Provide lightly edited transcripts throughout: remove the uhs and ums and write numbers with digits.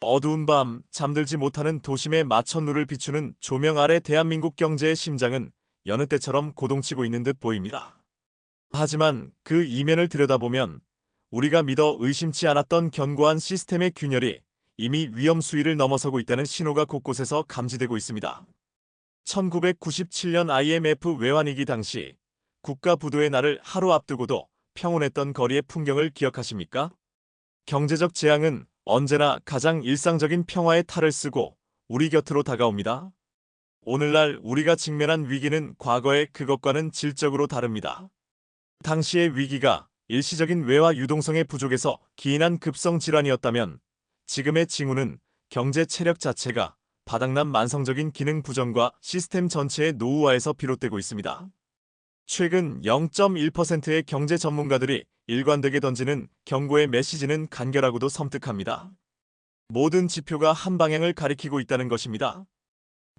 어두운 밤 잠들지 못하는 도심의 마천루를 비추는 조명 아래 대한민국 경제의 심장은 여느 때처럼 고동치고 있는 듯 보입니다. 하지만 그 이면을 들여다보면 우리가 믿어 의심치 않았던 견고한 시스템의 균열이 이미 위험 수위를 넘어서고 있다는 신호가 곳곳에서 감지되고 있습니다. 1997년 IMF 외환위기 당시 국가 부도의 날을 하루 앞두고도 평온했던 거리의 풍경을 기억하십니까? 경제적 재앙은 언제나 가장 일상적인 평화의 탈을 쓰고 우리 곁으로 다가옵니다. 오늘날 우리가 직면한 위기는 과거의 그것과는 질적으로 다릅니다. 당시의 위기가 일시적인 외화 유동성의 부족에서 기인한 급성 질환이었다면 지금의 징후는 경제 체력 자체가 바닥난 만성적인 기능 부정과 시스템 전체의 노후화에서 비롯되고 있습니다. 최근 0.1%의 경제 전문가들이 일관되게 던지는 경고의 메시지는 간결하고도 섬뜩합니다. 모든 지표가 한 방향을 가리키고 있다는 것입니다.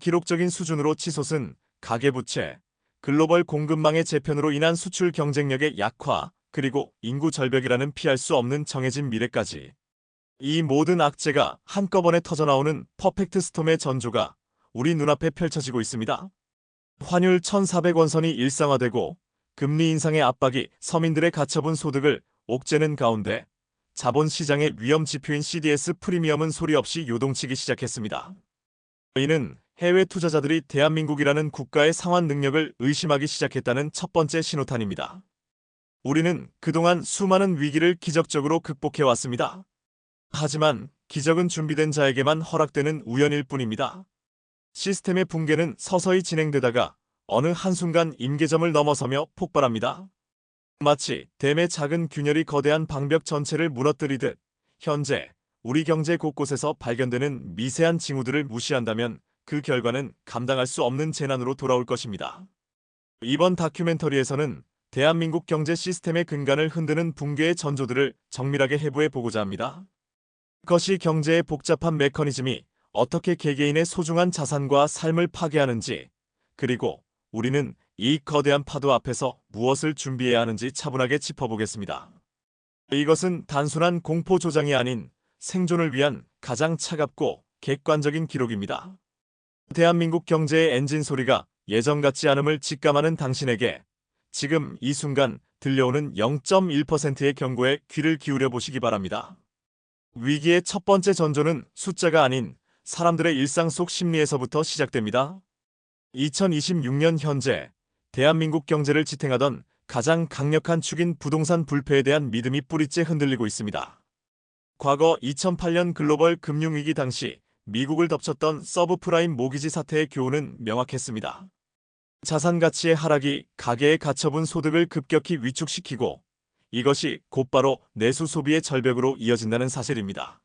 기록적인 수준으로 치솟은 가계부채, 글로벌 공급망의 재편으로 인한 수출 경쟁력의 약화, 그리고 인구 절벽이라는 피할 수 없는 정해진 미래까지. 이 모든 악재가 한꺼번에 터져나오는 퍼펙트 스톰의 전조가 우리 눈앞에 펼쳐지고 있습니다. 환율 1,400원선이 일상화되고 금리 인상의 압박이 서민들의 가처분 소득을 옥죄는 가운데 자본시장의 위험 지표인 CDS 프리미엄은 소리 없이 요동치기 시작했습니다. 이는 해외 투자자들이 대한민국이라는 국가의 상환 능력을 의심하기 시작했다는 첫 번째 신호탄입니다. 우리는 그동안 수많은 위기를 기적적으로 극복해왔습니다. 하지만 기적은 준비된 자에게만 허락되는 우연일 뿐입니다. 시스템의 붕괴는 서서히 진행되다가 어느 한순간 임계점을 넘어서며 폭발합니다. 마치 댐의 작은 균열이 거대한 방벽 전체를 무너뜨리듯 현재 우리 경제 곳곳에서 발견되는 미세한 징후들을 무시한다면 그 결과는 감당할 수 없는 재난으로 돌아올 것입니다. 이번 다큐멘터리에서는 대한민국 경제 시스템의 근간을 흔드는 붕괴의 전조들을 정밀하게 해부해 보고자 합니다. 그것이 경제의 복잡한 메커니즘이 어떻게 개개인의 소중한 자산과 삶을 파괴하는지, 그리고 우리는 이 거대한 파도 앞에서 무엇을 준비해야 하는지 차분하게 짚어보겠습니다. 이것은 단순한 공포 조장이 아닌 생존을 위한 가장 차갑고 객관적인 기록입니다. 대한민국 경제의 엔진 소리가 예전 같지 않음을 직감하는 당신에게 지금 이 순간 들려오는 0.1%의 경고에 귀를 기울여 보시기 바랍니다. 위기의 첫 번째 전조는 숫자가 아닌 사람들의 일상 속 심리에서부터 시작됩니다. 2026년 현재 대한민국 경제를 지탱하던 가장 강력한 축인 부동산 불패에 대한 믿음이 뿌리째 흔들리고 있습니다. 과거 2008년 글로벌 금융위기 당시 미국을 덮쳤던 서브프라임 모기지 사태의 교훈은 명확했습니다. 자산 가치의 하락이 가계의 가처분 소득을 급격히 위축시키고 이것이 곧바로 내수 소비의 절벽으로 이어진다는 사실입니다.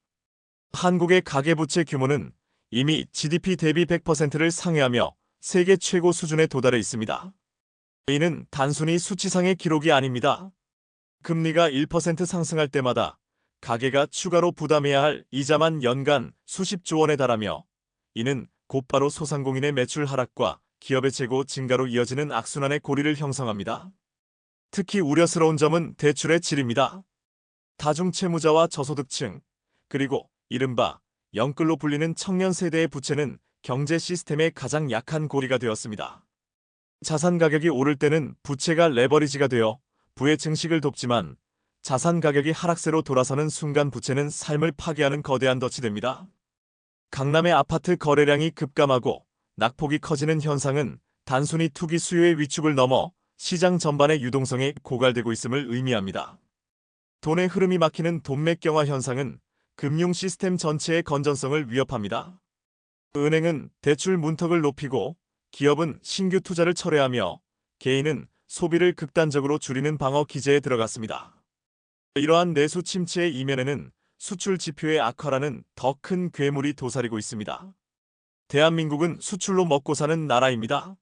한국의 가계부채 규모는 이미 GDP 대비 100%를 상회하며 세계 최고 수준에 도달해 있습니다. 이는 단순히 수치상의 기록이 아닙니다. 금리가 1% 상승할 때마다 가계가 추가로 부담해야 할 이자만 연간 수십조 원에 달하며 이는 곧바로 소상공인의 매출 하락과 기업의 재고 증가로 이어지는 악순환의 고리를 형성합니다. 특히 우려스러운 점은 대출의 질입니다. 다중채무자와 저소득층, 그리고 이른바 영끌로 불리는 청년 세대의 부채는 경제 시스템의 가장 약한 고리가 되었습니다. 자산 가격이 오를 때는 부채가 레버리지가 되어 부의 증식을 돕지만 자산 가격이 하락세로 돌아서는 순간 부채는 삶을 파괴하는 거대한 덫이 됩니다. 강남의 아파트 거래량이 급감하고 낙폭이 커지는 현상은 단순히 투기 수요의 위축을 넘어 시장 전반의 유동성에 고갈되고 있음을 의미합니다. 돈의 흐름이 막히는 돈맥경화 현상은 금융 시스템 전체의 건전성을 위협합니다. 은행은 대출 문턱을 높이고 기업은 신규 투자를 철회하며 개인은 소비를 극단적으로 줄이는 방어 기제에 들어갔습니다. 이러한 내수 침체의 이면에는 수출 지표의 악화라는 더 큰 괴물이 도사리고 있습니다. 대한민국은 수출로 먹고 사는 나라입니다.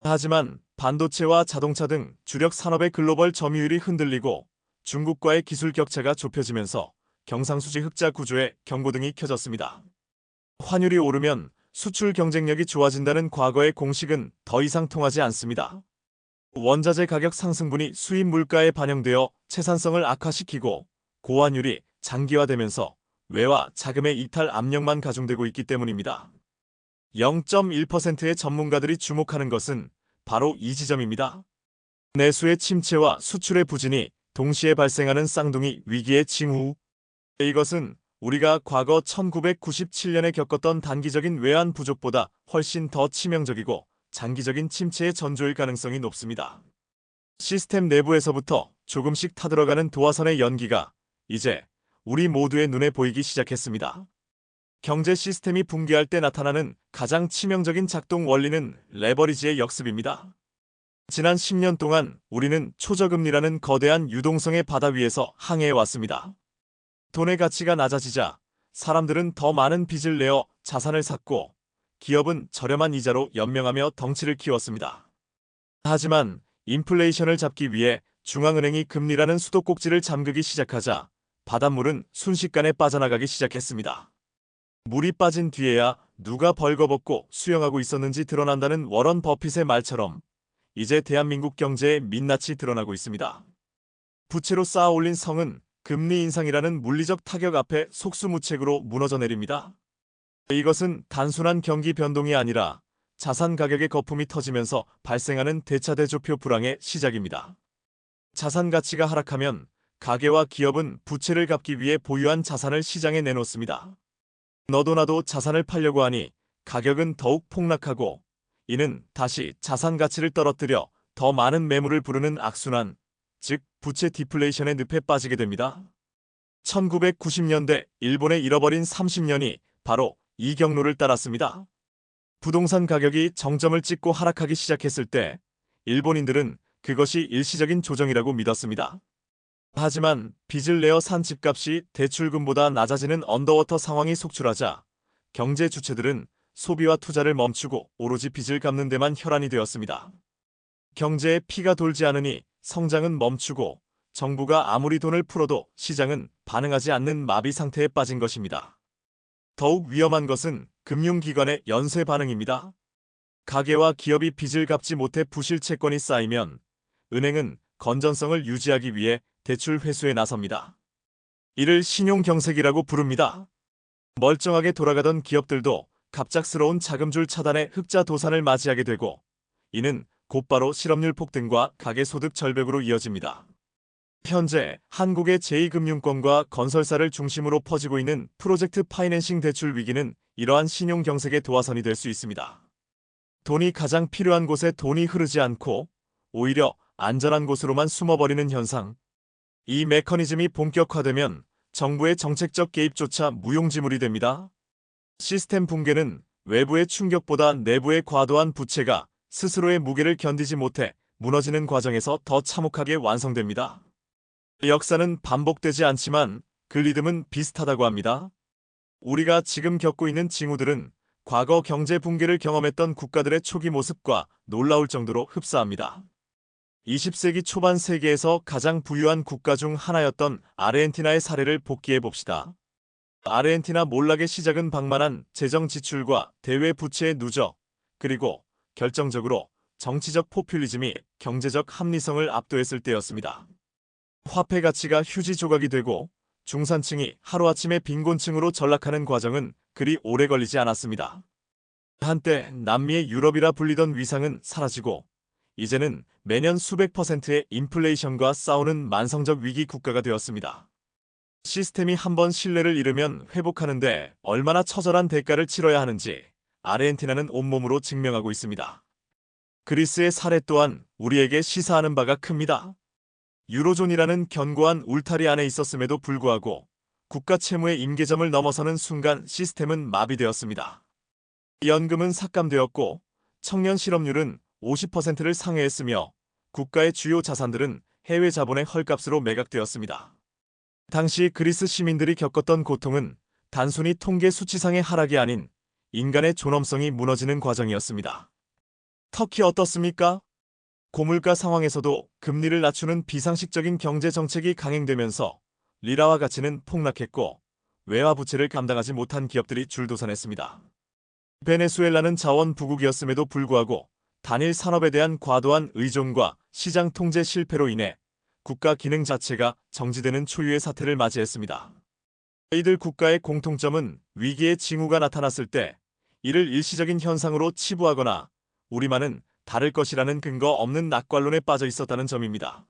하지만 반도체와 자동차 등 주력 산업의 글로벌 점유율이 흔들리고 중국과의 기술 격차가 좁혀지면서 경상수지 흑자 구조에 경고등이 켜졌습니다. 환율이 오르면 수출 경쟁력이 좋아진다는 과거의 공식은 더 이상 통하지 않습니다. 원자재 가격 상승분이 수입 물가에 반영되어 채산성을 악화시키고 고환율이 장기화되면서 외화 자금의 이탈 압력만 가중되고 있기 때문입니다. 0.1%의 전문가들이 주목하는 것은 바로 이 지점입니다. 내수의 침체와 수출의 부진이 동시에 발생하는 쌍둥이 위기의 징후. 이것은 우리가 과거 1997년에 겪었던 단기적인 외환 부족보다 훨씬 더 치명적이고 장기적인 침체의 전조일 가능성이 높습니다. 시스템 내부에서부터 조금씩 타들어가는 도화선의 연기가 이제 우리 모두의 눈에 보이기 시작했습니다. 경제 시스템이 붕괴할 때 나타나는 가장 치명적인 작동 원리는 레버리지의 역습입니다. 지난 10년 동안 우리는 초저금리라는 거대한 유동성의 바다 위에서 항해해왔습니다. 돈의 가치가 낮아지자 사람들은 더 많은 빚을 내어 자산을 샀고 기업은 저렴한 이자로 연명하며 덩치를 키웠습니다. 하지만 인플레이션을 잡기 위해 중앙은행이 금리라는 수도꼭지를 잠그기 시작하자 바닷물은 순식간에 빠져나가기 시작했습니다. 물이 빠진 뒤에야 누가 벌거벗고 수영하고 있었는지 드러난다는 워런 버핏의 말처럼 이제 대한민국 경제의 민낯이 드러나고 있습니다. 부채로 쌓아 올린 성은 금리 인상이라는 물리적 타격 앞에 속수무책으로 무너져 내립니다. 이것은 단순한 경기 변동이 아니라 자산 가격의 거품이 터지면서 발생하는 대차대조표 불황의 시작입니다. 자산 가치가 하락하면 가계와 기업은 부채를 갚기 위해 보유한 자산을 시장에 내놓습니다. 너도 나도 자산을 팔려고 하니 가격은 더욱 폭락하고 이는 다시 자산 가치를 떨어뜨려 더 많은 매물을 부르는 악순환, 즉 부채 디플레이션의 늪에 빠지게 됩니다. 1990년대 일본의 잃어버린 30년이 바로 이 경로를 따랐습니다. 부동산 가격이 정점을 찍고 하락하기 시작했을 때 일본인들은 그것이 일시적인 조정이라고 믿었습니다. 하지만 빚을 내어 산 집값이 대출금보다 낮아지는 언더워터 상황이 속출하자 경제 주체들은 소비와 투자를 멈추고 오로지 빚을 갚는 데만 혈안이 되었습니다. 경제에 피가 돌지 않으니 성장은 멈추고 정부가 아무리 돈을 풀어도 시장은 반응하지 않는 마비 상태에 빠진 것입니다. 더욱 위험한 것은 금융기관의 연쇄 반응입니다. 가계와 기업이 빚을 갚지 못해 부실 채권이 쌓이면 은행은 건전성을 유지하기 위해 대출 회수에 나섭니다. 이를 신용경색이라고 부릅니다. 멀쩡하게 돌아가던 기업들도 갑작스러운 자금줄 차단에 흑자도산을 맞이하게 되고 이는 곧바로 실업률 폭등과 가계소득 절벽으로 이어집니다. 현재 한국의 제2금융권과 건설사를 중심으로 퍼지고 있는 프로젝트 파이낸싱 대출 위기는 이러한 신용경색의 도화선이 될 수 있습니다. 돈이 가장 필요한 곳에 돈이 흐르지 않고 오히려 안전한 곳으로만 숨어버리는 현상. 이 메커니즘이 본격화되면 정부의 정책적 개입조차 무용지물이 됩니다. 시스템 붕괴는 외부의 충격보다 내부의 과도한 부채가 스스로의 무게를 견디지 못해 무너지는 과정에서 더 참혹하게 완성됩니다. 역사는 반복되지 않지만 그 리듬은 비슷하다고 합니다. 우리가 지금 겪고 있는 징후들은 과거 경제 붕괴를 경험했던 국가들의 초기 모습과 놀라울 정도로 흡사합니다. 20세기 초반 세계에서 가장 부유한 국가 중 하나였던 아르헨티나의 사례를 복기해 봅시다. 아르헨티나 몰락의 시작은 방만한 재정 지출과 대외 부채의 누적, 그리고 결정적으로 정치적 포퓰리즘이 경제적 합리성을 압도했을 때였습니다. 화폐 가치가 휴지 조각이 되고 중산층이 하루아침에 빈곤층으로 전락하는 과정은 그리 오래 걸리지 않았습니다. 한때 남미의 유럽이라 불리던 위상은 사라지고 이제는 매년 수백 %의 인플레이션과 싸우는 만성적 위기 국가가 되었습니다. 시스템이 한번 신뢰를 잃으면 회복하는데 얼마나 처절한 대가를 치러야 하는지 아르헨티나는 온몸으로 증명하고 있습니다. 그리스의 사례 또한 우리에게 시사하는 바가 큽니다. 유로존이라는 견고한 울타리 안에 있었음에도 불구하고 국가 채무의 임계점을 넘어서는 순간 시스템은 마비되었습니다. 연금은 삭감되었고 청년 실업률은 50%를 상회했으며 국가의 주요 자산들은 해외 자본의 헐값으로 매각되었습니다. 당시 그리스 시민들이 겪었던 고통은 단순히 통계 수치상의 하락이 아닌 인간의 존엄성이 무너지는 과정이었습니다. 터키 어떻습니까? 고물가 상황에서도 금리를 낮추는 비상식적인 경제 정책이 강행되면서 리라화 가치는 폭락했고 외화 부채를 감당하지 못한 기업들이 줄도산했습니다. 베네수엘라는 자원 부국이었음에도 불구하고 단일 산업에 대한 과도한 의존과 시장 통제 실패로 인해 국가 기능 자체가 정지되는 초유의 사태를 맞이했습니다. 이들 국가의 공통점은 위기의 징후가 나타났을 때 이를 일시적인 현상으로 치부하거나 우리만은 다를 것이라는 근거 없는 낙관론에 빠져 있었다는 점입니다.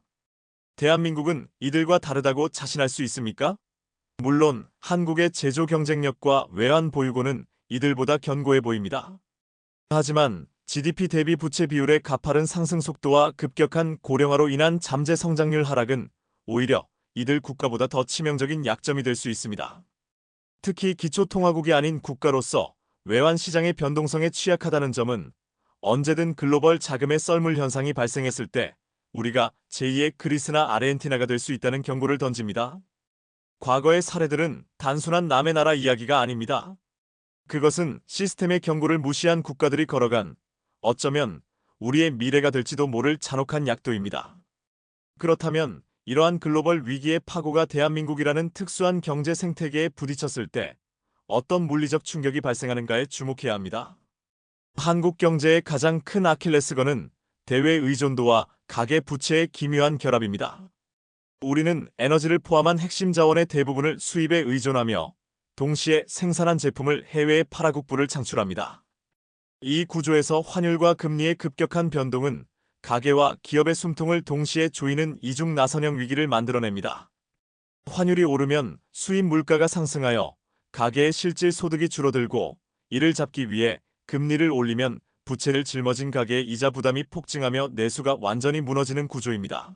대한민국은 이들과 다르다고 자신할 수 있습니까? 물론 한국의 제조 경쟁력과 외환 보유고는 이들보다 견고해 보입니다. 하지만 GDP 대비 부채 비율의 가파른 상승 속도와 급격한 고령화로 인한 잠재 성장률 하락은 오히려 이들 국가보다 더 치명적인 약점이 될 수 있습니다. 특히 기초통화국이 아닌 국가로서 외환 시장의 변동성에 취약하다는 점은 언제든 글로벌 자금의 썰물 현상이 발생했을 때 우리가 제2의 그리스나 아르헨티나가 될 수 있다는 경고를 던집니다. 과거의 사례들은 단순한 남의 나라 이야기가 아닙니다. 그것은 시스템의 경고를 무시한 국가들이 걸어간 어쩌면 우리의 미래가 될지도 모를 잔혹한 약도입니다. 그렇다면 이러한 글로벌 위기의 파고가 대한민국이라는 특수한 경제 생태계에 부딪혔을 때 어떤 물리적 충격이 발생하는가에 주목해야 합니다. 한국 경제의 가장 큰 아킬레스건은 대외 의존도와 가계 부채의 기묘한 결합입니다. 우리는 에너지를 포함한 핵심 자원의 대부분을 수입에 의존하며 동시에 생산한 제품을 해외에 팔아국부를 창출합니다. 이 구조에서 환율과 금리의 급격한 변동은 가계와 기업의 숨통을 동시에 조이는 이중 나선형 위기를 만들어냅니다. 환율이 오르면 수입 물가가 상승하여 가계의 실질 소득이 줄어들고 이를 잡기 위해 금리를 올리면 부채를 짊어진 가계의 이자 부담이 폭증하며 내수가 완전히 무너지는 구조입니다.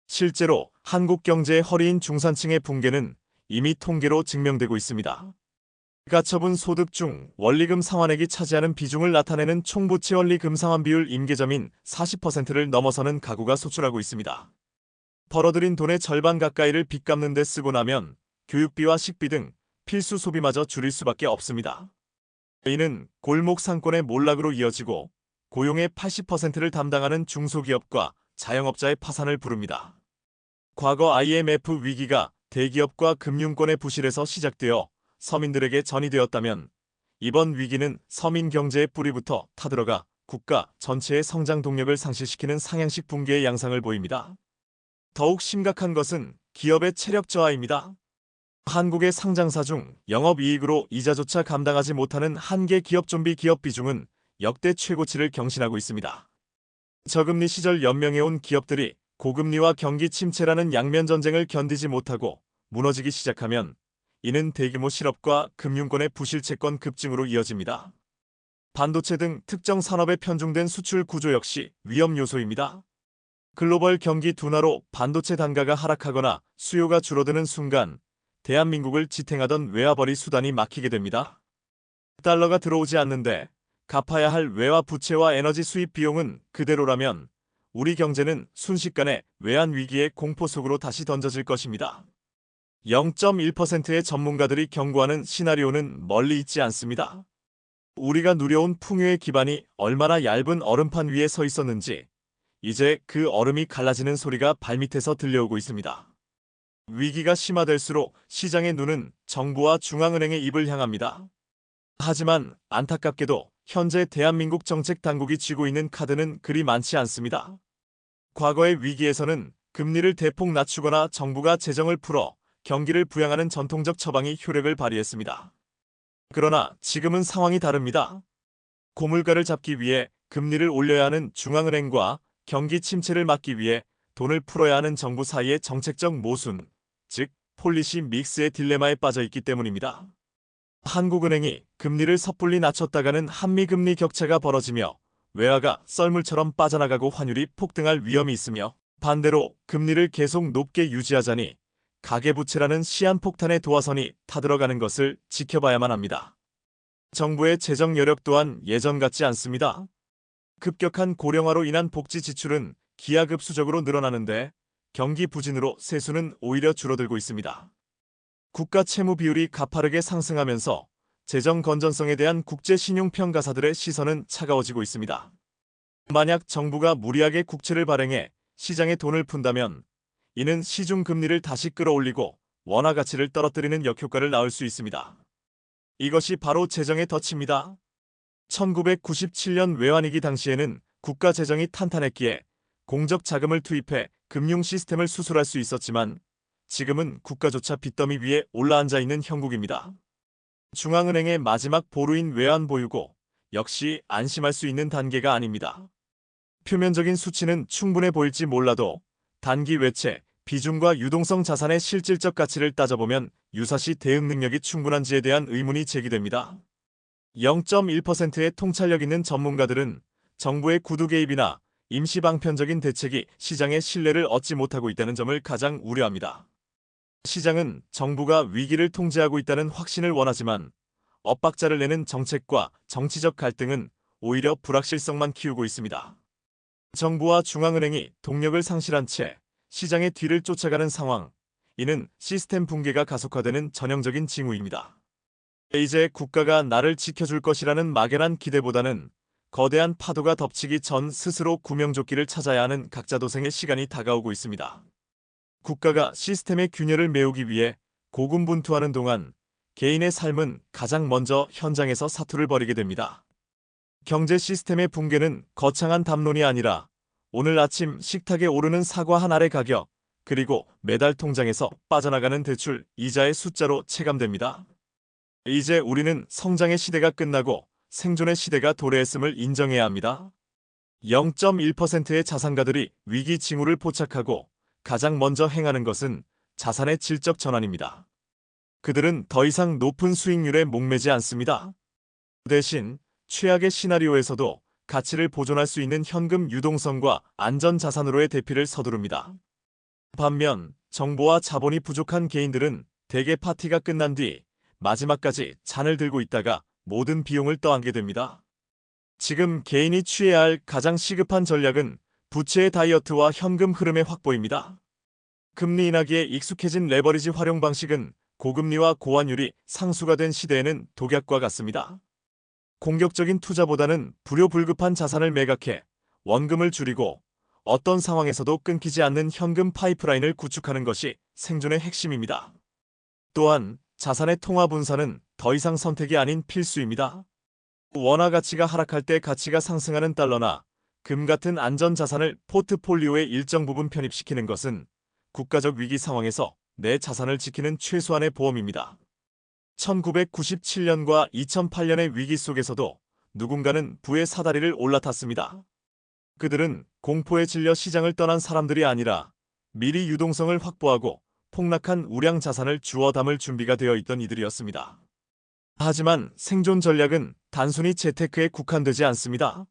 실제로 한국 경제의 허리인 중산층의 붕괴는 이미 통계로 증명되고 있습니다. 가처분 소득 중 원리금 상환액이 차지하는 비중을 나타내는 총부채 원리금 상환 비율 임계점인 40%를 넘어서는 가구가 소출하고 있습니다. 벌어들인 돈의 절반 가까이를 빚 갚는 데 쓰고 나면 교육비와 식비 등 필수 소비마저 줄일 수밖에 없습니다. 이는 골목 상권의 몰락으로 이어지고 고용의 80%를 담당하는 중소기업과 자영업자의 파산을 부릅니다. 과거 IMF 위기가 대기업과 금융권의 부실에서 시작되어 서민들에게 전이되었다면 이번 위기는 서민 경제의 뿌리부터 타들어가 국가 전체의 성장 동력을 상실시키는 상향식 붕괴의 양상을 보입니다. 더욱 심각한 것은 기업의 체력 저하입니다. 한국의 상장사 중 영업이익으로 이자조차 감당하지 못하는 한계 기업 좀비 기업 비중은 역대 최고치를 경신하고 있습니다. 저금리 시절 연명해온 기업들이 고금리와 경기 침체라는 양면 전쟁을 견디지 못하고 무너지기 시작하면 이는 대규모 실업과 금융권의 부실 채권 급증으로 이어집니다. 반도체 등 특정 산업에 편중된 수출 구조 역시 위험 요소입니다. 글로벌 경기 둔화로 반도체 단가가 하락하거나 수요가 줄어드는 순간 대한민국을 지탱하던 외화벌이 수단이 막히게 됩니다. 달러가 들어오지 않는데 갚아야 할 외화 부채와 에너지 수입 비용은 그대로라면 우리 경제는 순식간에 외환 위기의 공포 속으로 다시 던져질 것입니다. 0.1%의 전문가들이 경고하는 시나리오는 멀리 있지 않습니다. 우리가 누려온 풍요의 기반이 얼마나 얇은 얼음판 위에 서 있었는지 이제 그 얼음이 갈라지는 소리가 발밑에서 들려오고 있습니다. 위기가 심화될수록 시장의 눈은 정부와 중앙은행의 입을 향합니다. 하지만 안타깝게도 현재 대한민국 정책 당국이 쥐고 있는 카드는 그리 많지 않습니다. 과거의 위기에서는 금리를 대폭 낮추거나 정부가 재정을 풀어 경기를 부양하는 전통적 처방이 효력을 발휘했습니다. 그러나 지금은 상황이 다릅니다. 고물가를 잡기 위해 금리를 올려야 하는 중앙은행과 경기 침체를 막기 위해 돈을 풀어야 하는 정부 사이의 정책적 모순, 즉 폴리시 믹스의 딜레마에 빠져 있기 때문입니다. 한국은행이 금리를 섣불리 낮췄다가는 한미금리 격차가 벌어지며 외화가 썰물처럼 빠져나가고 환율이 폭등할 위험이 있으며 반대로 금리를 계속 높게 유지하자니 가계부채라는 시한폭탄의 도화선이 타들어가는 것을 지켜봐야만 합니다. 정부의 재정 여력 또한 예전 같지 않습니다. 급격한 고령화로 인한 복지 지출은 기하급수적으로 늘어나는데 경기 부진으로 세수는 오히려 줄어들고 있습니다. 국가 채무 비율이 가파르게 상승하면서 재정 건전성에 대한 국제 신용평가사들의 시선은 차가워지고 있습니다. 만약 정부가 무리하게 국채를 발행해 시장에 돈을 푼다면 이는 시중 금리를 다시 끌어올리고 원화 가치를 떨어뜨리는 역효과를 낳을 수 있습니다. 이것이 바로 재정의 덫입니다. 1997년 외환위기 당시에는 국가 재정이 탄탄했기에 공적 자금을 투입해 금융 시스템을 수술할 수 있었지만 지금은 국가조차 빚더미 위에 올라앉아 있는 형국입니다. 중앙은행의 마지막 보루인 외환보유고 역시 안심할 수 있는 단계가 아닙니다. 표면적인 수치는 충분해 보일지 몰라도 단기 외채, 비중과 유동성 자산의 실질적 가치를 따져보면 유사시 대응 능력이 충분한지에 대한 의문이 제기됩니다. 0.1%의 통찰력 있는 전문가들은 정부의 구두 개입이나 임시 방편적인 대책이 시장의 신뢰를 얻지 못하고 있다는 점을 가장 우려합니다. 시장은 정부가 위기를 통제하고 있다는 확신을 원하지만 엇박자를 내는 정책과 정치적 갈등은 오히려 불확실성만 키우고 있습니다. 정부와 중앙은행이 동력을 상실한 채 시장의 뒤를 쫓아가는 상황, 이는 시스템 붕괴가 가속화되는 전형적인 징후입니다. 이제 국가가 나를 지켜줄 것이라는 막연한 기대보다는 거대한 파도가 덮치기 전 스스로 구명조끼를 찾아야 하는 각자도생의 시간이 다가오고 있습니다. 국가가 시스템의 균열을 메우기 위해 고군분투하는 동안 개인의 삶은 가장 먼저 현장에서 사투를 벌이게 됩니다. 경제 시스템의 붕괴는 거창한 담론이 아니라 오늘 아침 식탁에 오르는 사과 한 알의 가격, 그리고 매달 통장에서 빠져나가는 대출, 이자의 숫자로 체감됩니다. 이제 우리는 성장의 시대가 끝나고 생존의 시대가 도래했음을 인정해야 합니다. 0.1%의 자산가들이 위기 징후를 포착하고 가장 먼저 행하는 것은 자산의 질적 전환입니다. 그들은 더 이상 높은 수익률에 목매지 않습니다. 대신 최악의 시나리오에서도 가치를 보존할 수 있는 현금 유동성과 안전 자산으로의 대피를 서두릅니다. 반면 정보와 자본이 부족한 개인들은 대개 파티가 끝난 뒤 마지막까지 잔을 들고 있다가 모든 비용을 떠안게 됩니다. 지금 개인이 취해야 할 가장 시급한 전략은 부채의 다이어트와 현금 흐름의 확보입니다. 금리 인하기에 익숙해진 레버리지 활용 방식은 고금리와 고환율이 상수가 된 시대에는 독약과 같습니다. 공격적인 투자보다는 불효불급한 자산을 매각해 원금을 줄이고 어떤 상황에서도 끊기지 않는 현금 파이프라인을 구축하는 것이 생존의 핵심입니다. 또한 자산의 통화 분산은 더 이상 선택이 아닌 필수입니다. 원화 가치가 하락할 때 가치가 상승하는 달러나 금 같은 안전 자산을 포트폴리오의 일정 부분 편입시키는 것은 국가적 위기 상황에서 내 자산을 지키는 최소한의 보험입니다. 1997년과 2008년의 위기 속에서도 누군가는 부의 사다리를 올라탔습니다. 그들은 공포에 질려 시장을 떠난 사람들이 아니라 미리 유동성을 확보하고 폭락한 우량 자산을 주워 담을 준비가 되어 있던 이들이었습니다. 하지만 생존 전략은 단순히 재테크에 국한되지 않습니다.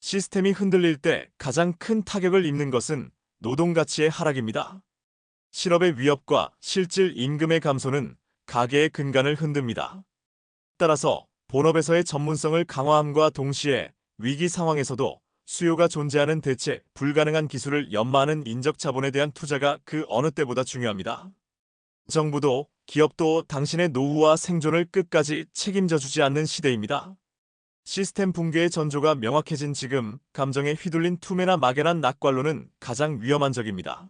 시스템이 흔들릴 때 가장 큰 타격을 입는 것은 노동 가치의 하락입니다. 실업의 위협과 실질 임금의 감소는 가계의 근간을 흔듭니다. 따라서 본업에서의 전문성을 강화함과 동시에 위기 상황에서도 수요가 존재하는 대체 불가능한 기술을 연마하는 인적 자본에 대한 투자가 그 어느 때보다 중요합니다. 정부도 기업도 당신의 노후와 생존을 끝까지 책임져 주지 않는 시대입니다. 시스템 붕괴의 전조가 명확해진 지금 감정에 휘둘린 투매나 막연한 낙관론은 가장 위험한 적입니다.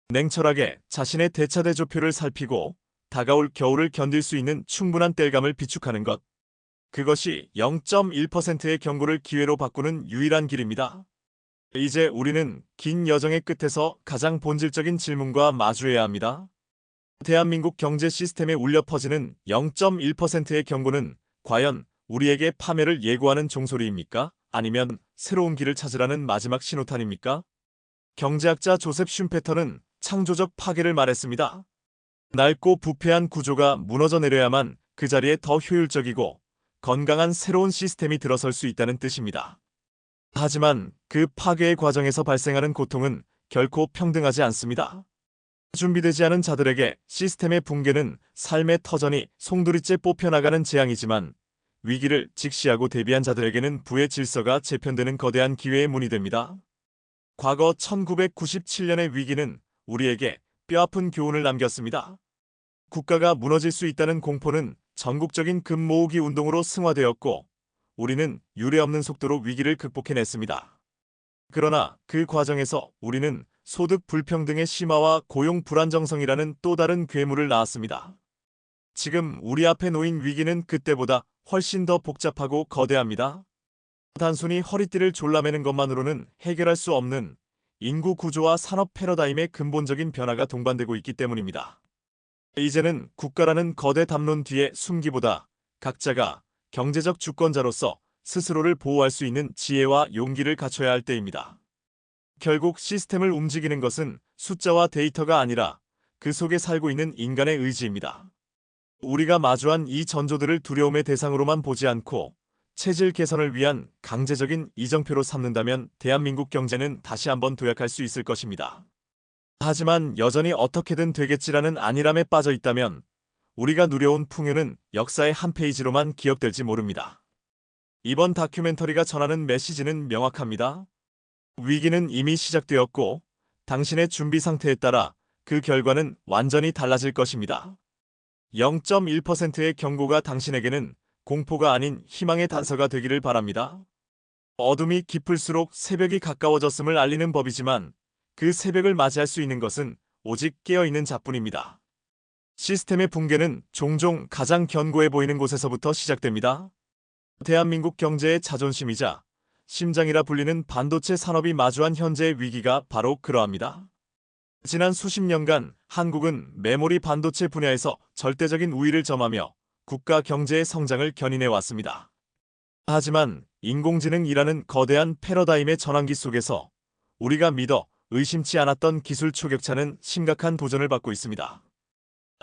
냉철하게 자신의 대차대조표를 살피고 다가올 겨울을 견딜 수 있는 충분한 땔감을 비축하는 것. 그것이 0.1%의 경고를 기회로 바꾸는 유일한 길입니다. 이제 우리는 긴 여정의 끝에서 가장 본질적인 질문과 마주해야 합니다. 대한민국 경제 시스템에 울려 퍼지는 0.1%의 경고는 과연 우리에게 파멸을 예고하는 종소리입니까? 아니면 새로운 길을 찾으라는 마지막 신호탄입니까? 경제학자 조셉 슌페터는 창조적 파괴를 말했습니다. 낡고 부패한 구조가 무너져 내려야만 그 자리에 더 효율적이고 건강한 새로운 시스템이 들어설 수 있다는 뜻입니다. 하지만 그 파괴의 과정에서 발생하는 고통은 결코 평등하지 않습니다. 준비되지 않은 자들에게 시스템의 붕괴는 삶의 터전이 송두리째 뽑혀나가는 재앙이지만 위기를 직시하고 대비한 자들에게는 부의 질서가 재편되는 거대한 기회의 문이 됩니다. 과거 1997년의 위기는 우리에게 뼈아픈 교훈을 남겼습니다. 국가가 무너질 수 있다는 공포는 전국적인 금 모으기 운동으로 승화되었고 우리는 유례없는 속도로 위기를 극복해냈습니다. 그러나 그 과정에서 우리는 소득 불평등의 심화와 고용 불안정성이라는 또 다른 괴물을 낳았습니다. 지금 우리 앞에 놓인 위기는 그때보다 훨씬 더 복잡하고 거대합니다. 단순히 허리띠를 졸라매는 것만으로는 해결할 수 없는 인구 구조와 산업 패러다임의 근본적인 변화가 동반되고 있기 때문입니다. 이제는 국가라는 거대 담론 뒤에 숨기보다 각자가 경제적 주권자로서 스스로를 보호할 수 있는 지혜와 용기를 갖춰야 할 때입니다. 결국 시스템을 움직이는 것은 숫자와 데이터가 아니라 그 속에 살고 있는 인간의 의지입니다. 우리가 마주한 이 전조들을 두려움의 대상으로만 보지 않고 체질 개선을 위한 강제적인 이정표로 삼는다면 대한민국 경제는 다시 한번 도약할 수 있을 것입니다. 하지만 여전히 어떻게든 되겠지라는 안일함에 빠져 있다면 우리가 누려온 풍요는 역사의 한 페이지로만 기억될지 모릅니다. 이번 다큐멘터리가 전하는 메시지는 명확합니다. 위기는 이미 시작되었고 당신의 준비 상태에 따라 그 결과는 완전히 달라질 것입니다. 0.1%의 경고가 당신에게는 공포가 아닌 희망의 단서가 되기를 바랍니다. 어둠이 깊을수록 새벽이 가까워졌음을 알리는 법이지만 그 새벽을 맞이할 수 있는 것은 오직 깨어있는 자뿐입니다. 시스템의 붕괴는 종종 가장 견고해 보이는 곳에서부터 시작됩니다. 대한민국 경제의 자존심이자 심장이라 불리는 반도체 산업이 마주한 현재의 위기가 바로 그러합니다. 지난 수십 년간 한국은 메모리 반도체 분야에서 절대적인 우위를 점하며 국가 경제의 성장을 견인해 왔습니다. 하지만 인공지능이라는 거대한 패러다임의 전환기 속에서 우리가 믿어 의심치 않았던 기술 초격차는 심각한 도전을 받고 있습니다.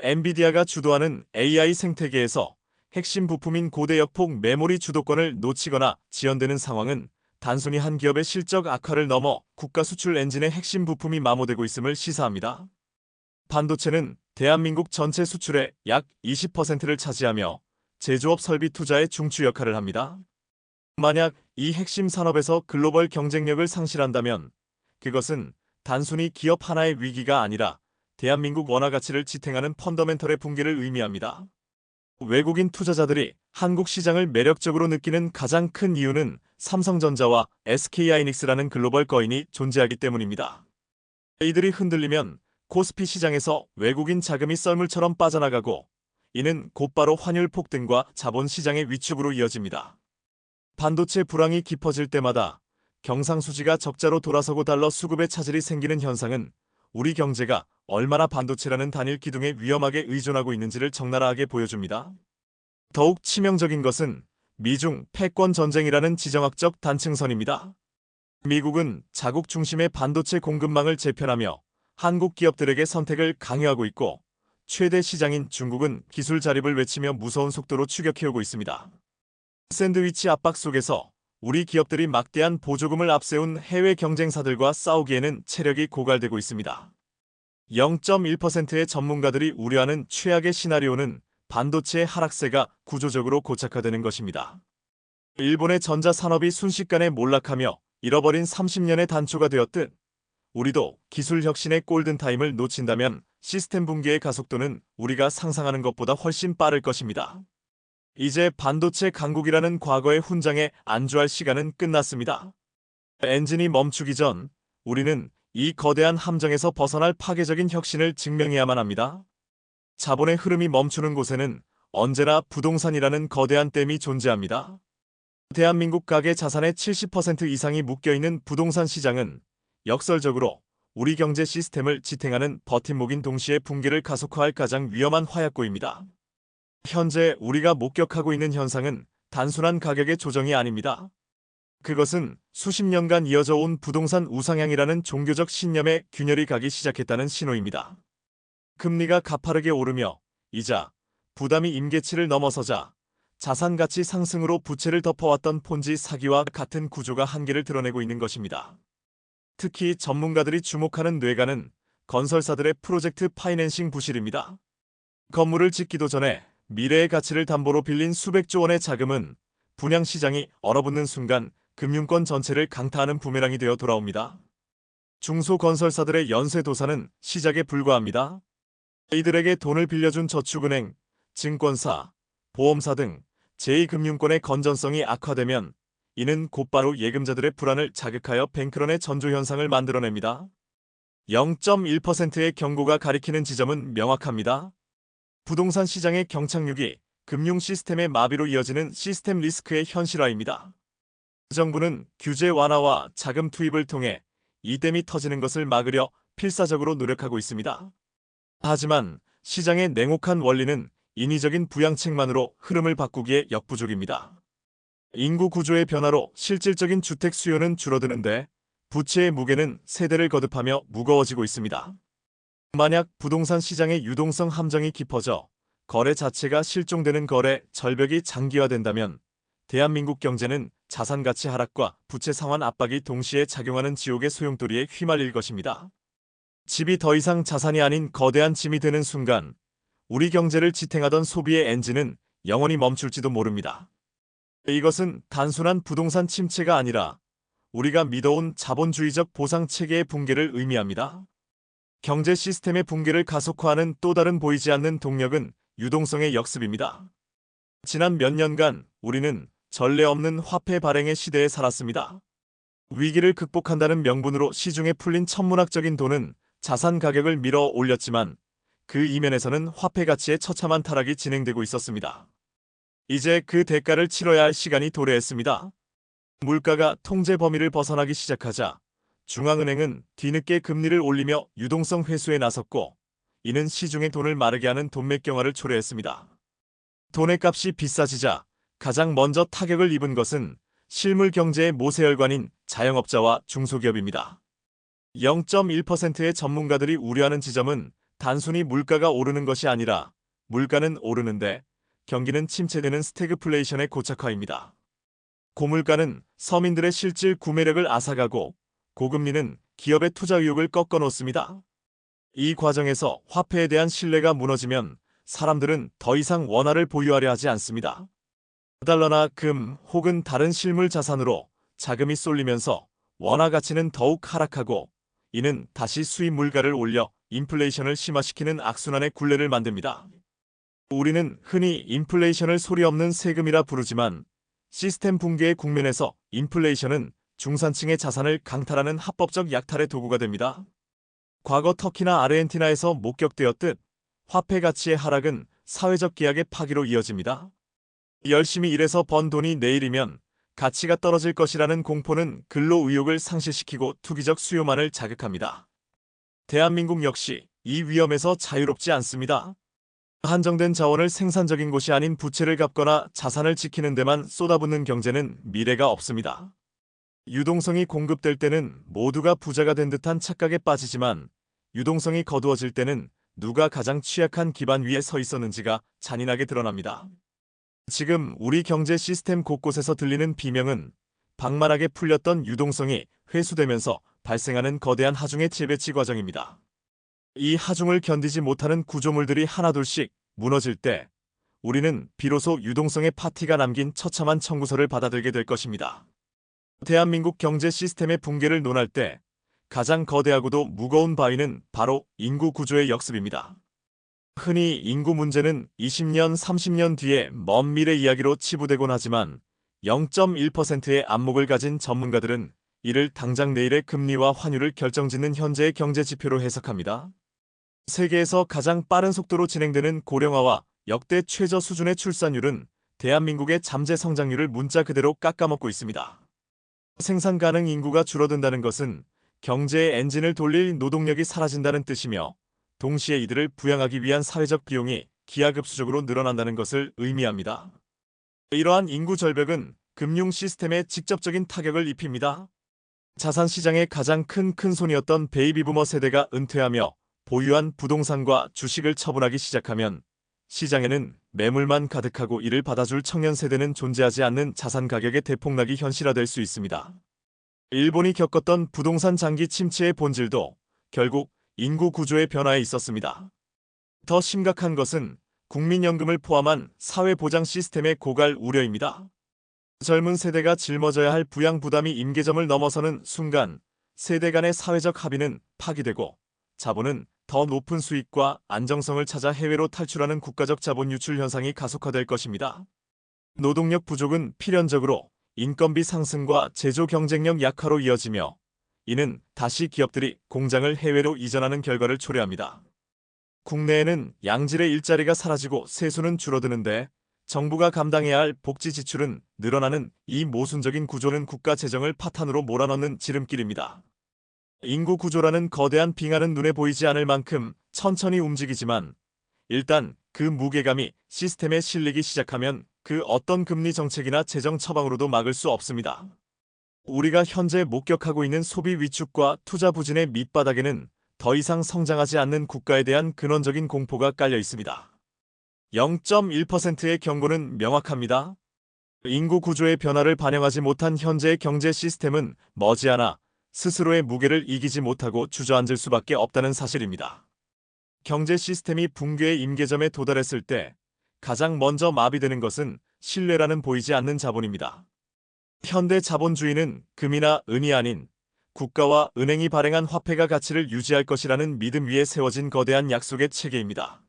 엔비디아가 주도하는 AI 생태계에서 핵심 부품인 고대 역폭 메모리 주도권을 놓치거나 지연되는 상황은 단순히 한 기업의 실적 악화를 넘어 국가 수출 엔진의 핵심 부품이 마모되고 있음을 시사합니다. 반도체는 대한민국 전체 수출의 약 20%를 차지하며 제조업 설비 투자의 중추 역할을 합니다. 만약 이 핵심 산업에서 글로벌 경쟁력을 상실한다면 그것은 단순히 기업 하나의 위기가 아니라 대한민국 원화 가치를 지탱하는 펀더멘털의 붕괴를 의미합니다. 외국인 투자자들이 한국 시장을 매력적으로 느끼는 가장 큰 이유는 삼성전자와 SK하이닉스라는 글로벌 거인이 존재하기 때문입니다. 이들이 흔들리면 코스피 시장에서 외국인 자금이 썰물처럼 빠져나가고 이는 곧바로 환율 폭등과 자본 시장의 위축으로 이어집니다. 반도체 불황이 깊어질 때마다 경상수지가 적자로 돌아서고 달러 수급의 차질이 생기는 현상은 우리 경제가 얼마나 반도체라는 단일 기둥에 위험하게 의존하고 있는지를 적나라하게 보여줍니다. 더욱 치명적인 것은 미중 패권 전쟁이라는 지정학적 단층선입니다. 미국은 자국 중심의 반도체 공급망을 재편하며 한국 기업들에게 선택을 강요하고 있고 최대 시장인 중국은 기술 자립을 외치며 무서운 속도로 추격해오고 있습니다. 샌드위치 압박 속에서 우리 기업들이 막대한 보조금을 앞세운 해외 경쟁사들과 싸우기에는 체력이 고갈되고 있습니다. 0.1%의 전문가들이 우려하는 최악의 시나리오는 반도체의 하락세가 구조적으로 고착화되는 것입니다. 일본의 전자산업이 순식간에 몰락하며 잃어버린 30년의 단초가 되었듯 우리도 기술 혁신의 골든타임을 놓친다면 시스템 붕괴의 가속도는 우리가 상상하는 것보다 훨씬 빠를 것입니다. 이제 반도체 강국이라는 과거의 훈장에 안주할 시간은 끝났습니다. 엔진이 멈추기 전 우리는 이 거대한 함정에서 벗어날 파괴적인 혁신을 증명해야만 합니다. 자본의 흐름이 멈추는 곳에는 언제나 부동산이라는 거대한 댐이 존재합니다. 대한민국 가계 자산의 70% 이상이 묶여있는 부동산 시장은 역설적으로 우리 경제 시스템을 지탱하는 버팀목인 동시에 붕괴를 가속화할 가장 위험한 화약고입니다. 현재 우리가 목격하고 있는 현상은 단순한 가격의 조정이 아닙니다. 그것은 수십 년간 이어져 온 부동산 우상향이라는 종교적 신념에 균열이 가기 시작했다는 신호입니다. 금리가 가파르게 오르며 이자, 부담이 임계치를 넘어서자 자산 가치 상승으로 부채를 덮어왔던 폰지 사기와 같은 구조가 한계를 드러내고 있는 것입니다. 특히 전문가들이 주목하는 뇌관은 건설사들의 프로젝트 파이낸싱 부실입니다. 건물을 짓기도 전에 미래의 가치를 담보로 빌린 수백조 원의 자금은 분양시장이 얼어붙는 순간 금융권 전체를 강타하는 부메랑이 되어 돌아옵니다. 중소건설사들의 연쇄도산은 시작에 불과합니다. 이들에게 돈을 빌려준 저축은행, 증권사, 보험사 등 제2금융권의 건전성이 악화되면 이는 곧바로 예금자들의 불안을 자극하여 뱅크런의 전조현상을 만들어냅니다. 0.1%의 경고가 가리키는 지점은 명확합니다. 부동산 시장의 경착륙이 금융 시스템의 마비로 이어지는 시스템 리스크의 현실화입니다. 정부는 규제 완화와 자금 투입을 통해 이 댐이 터지는 것을 막으려 필사적으로 노력하고 있습니다. 하지만 시장의 냉혹한 원리는 인위적인 부양책만으로 흐름을 바꾸기에 역부족입니다. 인구 구조의 변화로 실질적인 주택 수요는 줄어드는데 부채의 무게는 세대를 거듭하며 무거워지고 있습니다. 만약 부동산 시장의 유동성 함정이 깊어져 거래 자체가 실종되는 거래 절벽이 장기화된다면 대한민국 경제는 자산 가치 하락과 부채 상환 압박이 동시에 작용하는 지옥의 소용돌이에 휘말릴 것입니다. 집이 더 이상 자산이 아닌 거대한 짐이 되는 순간 우리 경제를 지탱하던 소비의 엔진은 영원히 멈출지도 모릅니다. 이것은 단순한 부동산 침체가 아니라 우리가 믿어온 자본주의적 보상 체계의 붕괴를 의미합니다. 경제 시스템의 붕괴를 가속화하는 또 다른 보이지 않는 동력은 유동성의 역습입니다. 지난 몇 년간 우리는 전례 없는 화폐 발행의 시대에 살았습니다. 위기를 극복한다는 명분으로 시중에 풀린 천문학적인 돈은 자산 가격을 밀어 올렸지만 그 이면에서는 화폐 가치의 처참한 타락이 진행되고 있었습니다. 이제 그 대가를 치러야 할 시간이 도래했습니다. 물가가 통제 범위를 벗어나기 시작하자 중앙은행은 뒤늦게 금리를 올리며 유동성 회수에 나섰고 이는 시중의 돈을 마르게 하는 돈맥경화를 초래했습니다. 돈의 값이 비싸지자 가장 먼저 타격을 입은 것은 실물 경제의 모세혈관인 자영업자와 중소기업입니다. 0.1%의 전문가들이 우려하는 지점은 단순히 물가가 오르는 것이 아니라 물가는 오르는데 경기는 침체되는 스태그플레이션의 고착화입니다. 고물가는 서민들의 실질 구매력을 앗아가고 고금리는 기업의 투자 의욕을 꺾어놓습니다. 이 과정에서 화폐에 대한 신뢰가 무너지면 사람들은 더 이상 원화를 보유하려 하지 않습니다. 달러나 금 혹은 다른 실물 자산으로 자금이 쏠리면서 원화 가치는 더욱 하락하고 이는 다시 수입 물가를 올려 인플레이션을 심화시키는 악순환의 굴레를 만듭니다. 우리는 흔히 인플레이션을 소리 없는 세금이라 부르지만 시스템 붕괴의 국면에서 인플레이션은 중산층의 자산을 강탈하는 합법적 약탈의 도구가 됩니다. 과거 터키나 아르헨티나에서 목격되었듯 화폐 가치의 하락은 사회적 계약의 파기로 이어집니다. 열심히 일해서 번 돈이 내일이면 가치가 떨어질 것이라는 공포는 근로 의욕을 상실시키고 투기적 수요만을 자극합니다. 대한민국 역시 이 위험에서 자유롭지 않습니다. 한정된 자원을 생산적인 곳이 아닌 부채를 갚거나 자산을 지키는 데만 쏟아붓는 경제는 미래가 없습니다. 유동성이 공급될 때는 모두가 부자가 된 듯한 착각에 빠지지만 유동성이 거두어질 때는 누가 가장 취약한 기반 위에 서 있었는지가 잔인하게 드러납니다. 지금 우리 경제 시스템 곳곳에서 들리는 비명은 방만하게 풀렸던 유동성이 회수되면서 발생하는 거대한 하중의 재배치 과정입니다. 이 하중을 견디지 못하는 구조물들이 하나둘씩 무너질 때 우리는 비로소 유동성의 파티가 남긴 처참한 청구서를 받아들게 될 것입니다. 대한민국 경제 시스템의 붕괴를 논할 때 가장 거대하고도 무거운 바위는 바로 인구 구조의 역습입니다. 흔히 인구 문제는 20년, 30년 뒤에 먼 미래 이야기로 치부되곤 하지만 0.1%의 안목을 가진 전문가들은 이를 당장 내일의 금리와 환율을 결정짓는 현재의 경제 지표로 해석합니다. 세계에서 가장 빠른 속도로 진행되는 고령화와 역대 최저 수준의 출산율은 대한민국의 잠재 성장률을 문자 그대로 깎아먹고 있습니다. 생산 가능 인구가 줄어든다는 것은 경제의 엔진을 돌릴 노동력이 사라진다는 뜻이며 동시에 이들을 부양하기 위한 사회적 비용이 기하급수적으로 늘어난다는 것을 의미합니다. 이러한 인구 절벽은 금융 시스템에 직접적인 타격을 입힙니다. 자산 시장의 가장 큰 손이었던 베이비부머 세대가 은퇴하며 보유한 부동산과 주식을 처분하기 시작하면 시장에는 매물만 가득하고 이를 받아줄 청년 세대는 존재하지 않는 자산 가격의 대폭락이 현실화될 수 있습니다. 일본이 겪었던 부동산 장기 침체의 본질도 결국 인구 구조의 변화에 있었습니다. 더 심각한 것은 국민연금을 포함한 사회보장 시스템의 고갈 우려입니다. 젊은 세대가 짊어져야 할 부양 부담이 임계점을 넘어서는 순간 세대 간의 사회적 합의는 파기되고 자본은 더 높은 수익과 안정성을 찾아 해외로 탈출하는 국가적 자본 유출 현상이 가속화될 것입니다. 노동력 부족은 필연적으로 인건비 상승과 제조 경쟁력 약화로 이어지며 이는 다시 기업들이 공장을 해외로 이전하는 결과를 초래합니다. 국내에는 양질의 일자리가 사라지고 세수는 줄어드는데 정부가 감당해야 할 복지 지출은 늘어나는 이 모순적인 구조는 국가 재정을 파탄으로 몰아넣는 지름길입니다. 인구 구조라는 거대한 빙하는 눈에 보이지 않을 만큼 천천히 움직이지만 일단 그 무게감이 시스템에 실리기 시작하면 그 어떤 금리 정책이나 재정 처방으로도 막을 수 없습니다. 우리가 현재 목격하고 있는 소비 위축과 투자 부진의 밑바닥에는 더 이상 성장하지 않는 국가에 대한 근원적인 공포가 깔려 있습니다. 0.1%의 경고는 명확합니다. 인구 구조의 변화를 반영하지 못한 현재의 경제 시스템은 머지않아 스스로의 무게를 이기지 못하고 주저앉을 수밖에 없다는 사실입니다. 경제 시스템이 붕괴의 임계점에 도달했을 때 가장 먼저 마비되는 것은 신뢰라는 보이지 않는 자본입니다. 현대 자본주의는 금이나 은이 아닌 국가와 은행이 발행한 화폐가 가치를 유지할 것이라는 믿음 위에 세워진 거대한 약속의 체계입니다.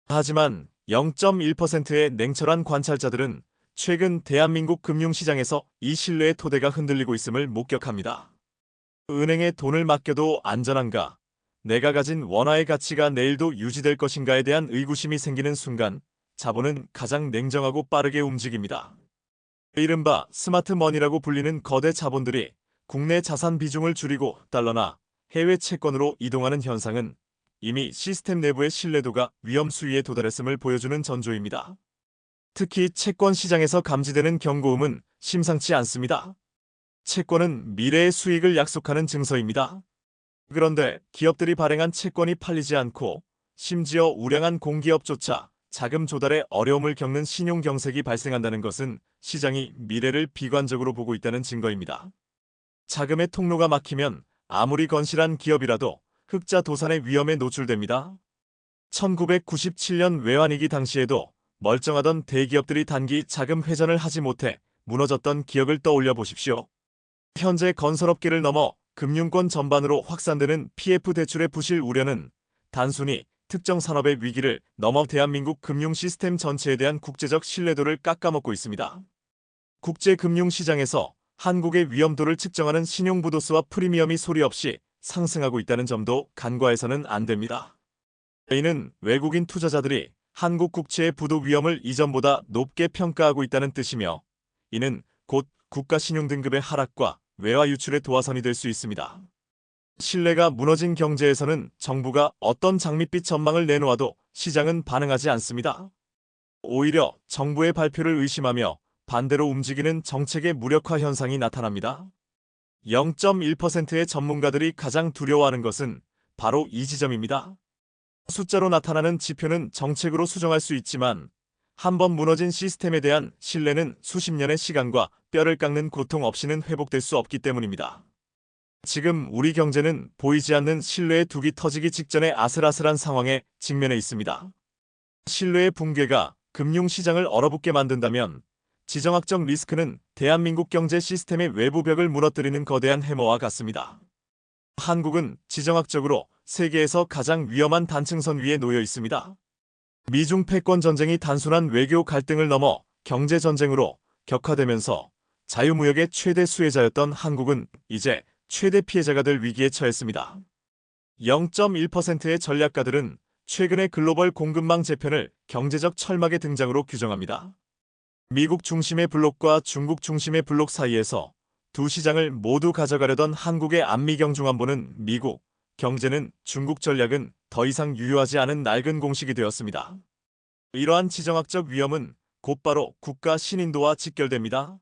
하지만 0.1%의 냉철한 관찰자들은 최근 대한민국 금융시장에서 이 신뢰의 토대가 흔들리고 있음을 목격합니다. 은행에 돈을 맡겨도 안전한가? 내가 가진 원화의 가치가 내일도 유지될 것인가에 대한 의구심이 생기는 순간 자본은 가장 냉정하고 빠르게 움직입니다. 이른바 스마트머니라고 불리는 거대 자본들이 국내 자산 비중을 줄이고 달러나 해외 채권으로 이동하는 현상은 이미 시스템 내부의 신뢰도가 위험 수위에 도달했음을 보여주는 전조입니다. 특히 채권 시장에서 감지되는 경고음은 심상치 않습니다. 채권은 미래의 수익을 약속하는 증서입니다. 그런데 기업들이 발행한 채권이 팔리지 않고 심지어 우량한 공기업조차 자금 조달에 어려움을 겪는 신용 경색이 발생한다는 것은 시장이 미래를 비관적으로 보고 있다는 증거입니다. 자금의 통로가 막히면 아무리 건실한 기업이라도 흑자 도산의 위험에 노출됩니다. 1997년 외환위기 당시에도 멀쩡하던 대기업들이 단기 자금 회전을 하지 못해 무너졌던 기억을 떠올려 보십시오. 현재 건설업계를 넘어 금융권 전반으로 확산되는 PF 대출의 부실 우려는 단순히 특정 산업의 위기를 넘어 대한민국 금융 시스템 전체에 대한 국제적 신뢰도를 깎아먹고 있습니다. 국제금융시장에서 한국의 위험도를 측정하는 신용부도수와 프리미엄이 소리 없이 상승하고 있다는 점도 간과해서는 안 됩니다. 이는 외국인 투자자들이 한국 국채의 부도 위험을 이전보다 높게 평가하고 있다는 뜻이며 이는 곧 국가 신용등급의 하락과 외화 유출의 도화선이 될 수 있습니다. 신뢰가 무너진 경제에서는 정부가 어떤 장밋빛 전망을 내놓아도 시장은 반응하지 않습니다. 오히려 정부의 발표를 의심하며 반대로 움직이는 정책의 무력화 현상이 나타납니다. 0.1%의 전문가들이 가장 두려워하는 것은 바로 이 지점입니다. 숫자로 나타나는 지표는 정책으로 수정할 수 있지만 한번 무너진 시스템에 대한 신뢰는 수십 년의 시간과 뼈를 깎는 고통 없이는 회복될 수 없기 때문입니다. 지금 우리 경제는 보이지 않는 신뢰의 둑이 터지기 직전의 아슬아슬한 상황에 직면해 있습니다. 신뢰의 붕괴가 금융시장을 얼어붙게 만든다면 지정학적 리스크는 대한민국 경제 시스템의 외부 벽을 무너뜨리는 거대한 해머와 같습니다. 한국은 지정학적으로 세계에서 가장 위험한 단층선 위에 놓여 있습니다. 미중 패권 전쟁이 단순한 외교 갈등을 넘어 경제 전쟁으로 격화되면서 자유무역의 최대 수혜자였던 한국은 이제 최대 피해자가 될 위기에 처했습니다. 0.1%의 전략가들은 최근의 글로벌 공급망 재편을 경제적 철막의 등장으로 규정합니다. 미국 중심의 블록과 중국 중심의 블록 사이에서 두 시장을 모두 가져가려던 한국의 안미경중안보는 미국, 경제는 중국 전략은 더 이상 유효하지 않은 낡은 공식이 되었습니다. 이러한 지정학적 위험은 곧바로 국가 신인도와 직결됩니다.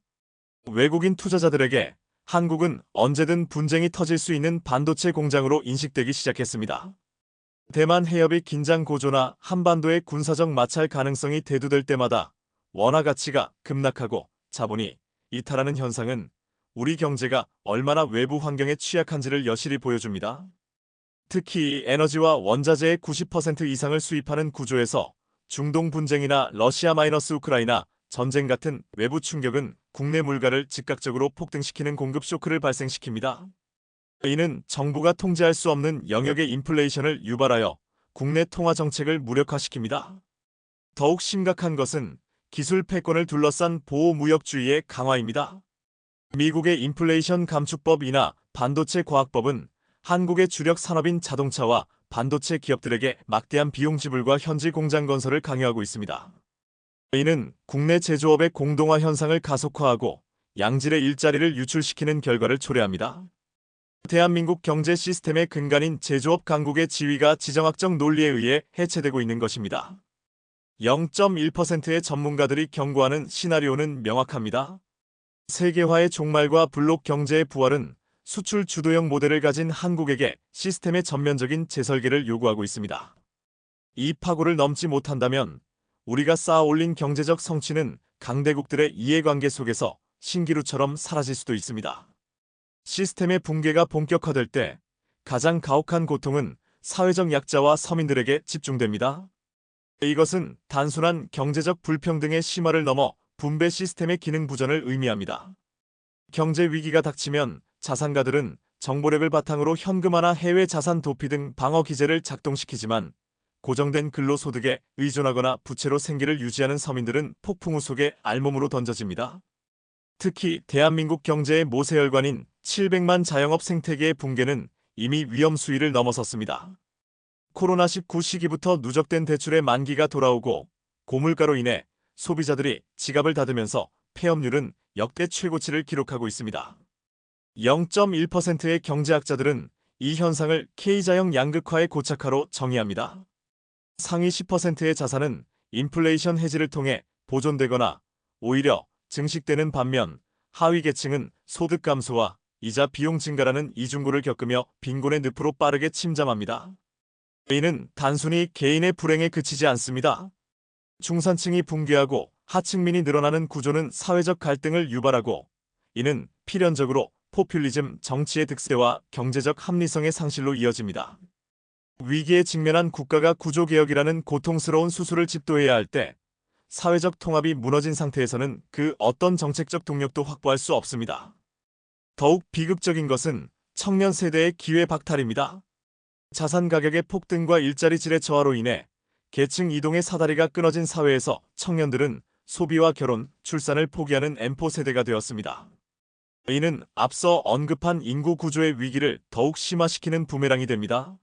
외국인 투자자들에게 한국은 언제든 분쟁이 터질 수 있는 반도체 공장으로 인식되기 시작했습니다. 대만 해협의 긴장 고조나 한반도의 군사적 마찰 가능성이 대두될 때마다 원화 가치가 급락하고 자본이 이탈하는 현상은 우리 경제가 얼마나 외부 환경에 취약한지를 여실히 보여줍니다. 특히 에너지와 원자재의 90% 이상을 수입하는 구조에서 중동 분쟁이나 러시아-우크라이나 전쟁 같은 외부 충격은 국내 물가를 즉각적으로 폭등시키는 공급 쇼크를 발생시킵니다. 이는 정부가 통제할 수 없는 영역의 인플레이션을 유발하여 국내 통화 정책을 무력화시킵니다. 더욱 심각한 것은 기술 패권을 둘러싼 보호무역주의의 강화입니다. 미국의 인플레이션 감축법이나 반도체 과학법은 한국의 주력 산업인 자동차와 반도체 기업들에게 막대한 비용 지불과 현지 공장 건설을 강요하고 있습니다. 이는 국내 제조업의 공동화 현상을 가속화하고 양질의 일자리를 유출시키는 결과를 초래합니다. 대한민국 경제 시스템의 근간인 제조업 강국의 지위가 지정학적 논리에 의해 해체되고 있는 것입니다. 0.1%의 전문가들이 경고하는 시나리오는 명확합니다. 세계화의 종말과 블록 경제의 부활은 수출 주도형 모델을 가진 한국에게 시스템의 전면적인 재설계를 요구하고 있습니다. 이 파고를 넘지 못한다면 우리가 쌓아 올린 경제적 성취는 강대국들의 이해관계 속에서 신기루처럼 사라질 수도 있습니다. 시스템의 붕괴가 본격화될 때 가장 가혹한 고통은 사회적 약자와 서민들에게 집중됩니다. 이것은 단순한 경제적 불평등의 심화를 넘어 분배 시스템의 기능 부전을 의미합니다. 경제 위기가 닥치면 자산가들은 정보력을 바탕으로 현금화나 해외 자산 도피 등 방어 기제를 작동시키지만 고정된 근로소득에 의존하거나 부채로 생계를 유지하는 서민들은 폭풍우 속에 알몸으로 던져집니다. 특히 대한민국 경제의 모세혈관인 700만 자영업 생태계의 붕괴는 이미 위험 수위를 넘어섰습니다. 코로나19 시기부터 누적된 대출의 만기가 돌아오고 고물가로 인해 소비자들이 지갑을 닫으면서 폐업률은 역대 최고치를 기록하고 있습니다. 0.1%의 경제학자들은 이 현상을 K자형 양극화의 고착화로 정의합니다. 상위 10%의 자산은 인플레이션 해지를 통해 보존되거나 오히려 증식되는 반면 하위 계층은 소득 감소와 이자 비용 증가라는 이중고를 겪으며 빈곤의 늪으로 빠르게 침잠합니다. 이는 단순히 개인의 불행에 그치지 않습니다. 중산층이 붕괴하고 하층민이 늘어나는 구조는 사회적 갈등을 유발하고 이는 필연적으로 포퓰리즘 정치의 득세와 경제적 합리성의 상실로 이어집니다. 위기에 직면한 국가가 구조개혁이라는 고통스러운 수술을 집도해야 할 때 사회적 통합이 무너진 상태에서는 그 어떤 정책적 동력도 확보할 수 없습니다. 더욱 비극적인 것은 청년 세대의 기회 박탈입니다. 자산 가격의 폭등과 일자리 질의 저하로 인해 계층 이동의 사다리가 끊어진 사회에서 청년들은 소비와 결혼, 출산을 포기하는 엠포 세대가 되었습니다. 이는 앞서 언급한 인구 구조의 위기를 더욱 심화시키는 부메랑이 됩니다.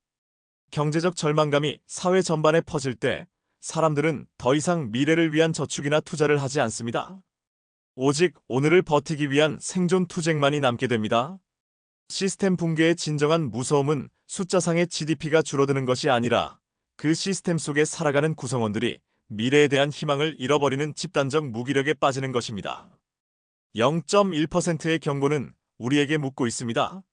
경제적 절망감이 사회 전반에 퍼질 때 사람들은 더 이상 미래를 위한 저축이나 투자를 하지 않습니다. 오직 오늘을 버티기 위한 생존 투쟁만이 남게 됩니다. 시스템 붕괴의 진정한 무서움은 숫자상의 GDP가 줄어드는 것이 아니라 그 시스템 속에 살아가는 구성원들이 미래에 대한 희망을 잃어버리는 집단적 무기력에 빠지는 것입니다. 0.1%의 경고는 우리에게 묻고 있습니다.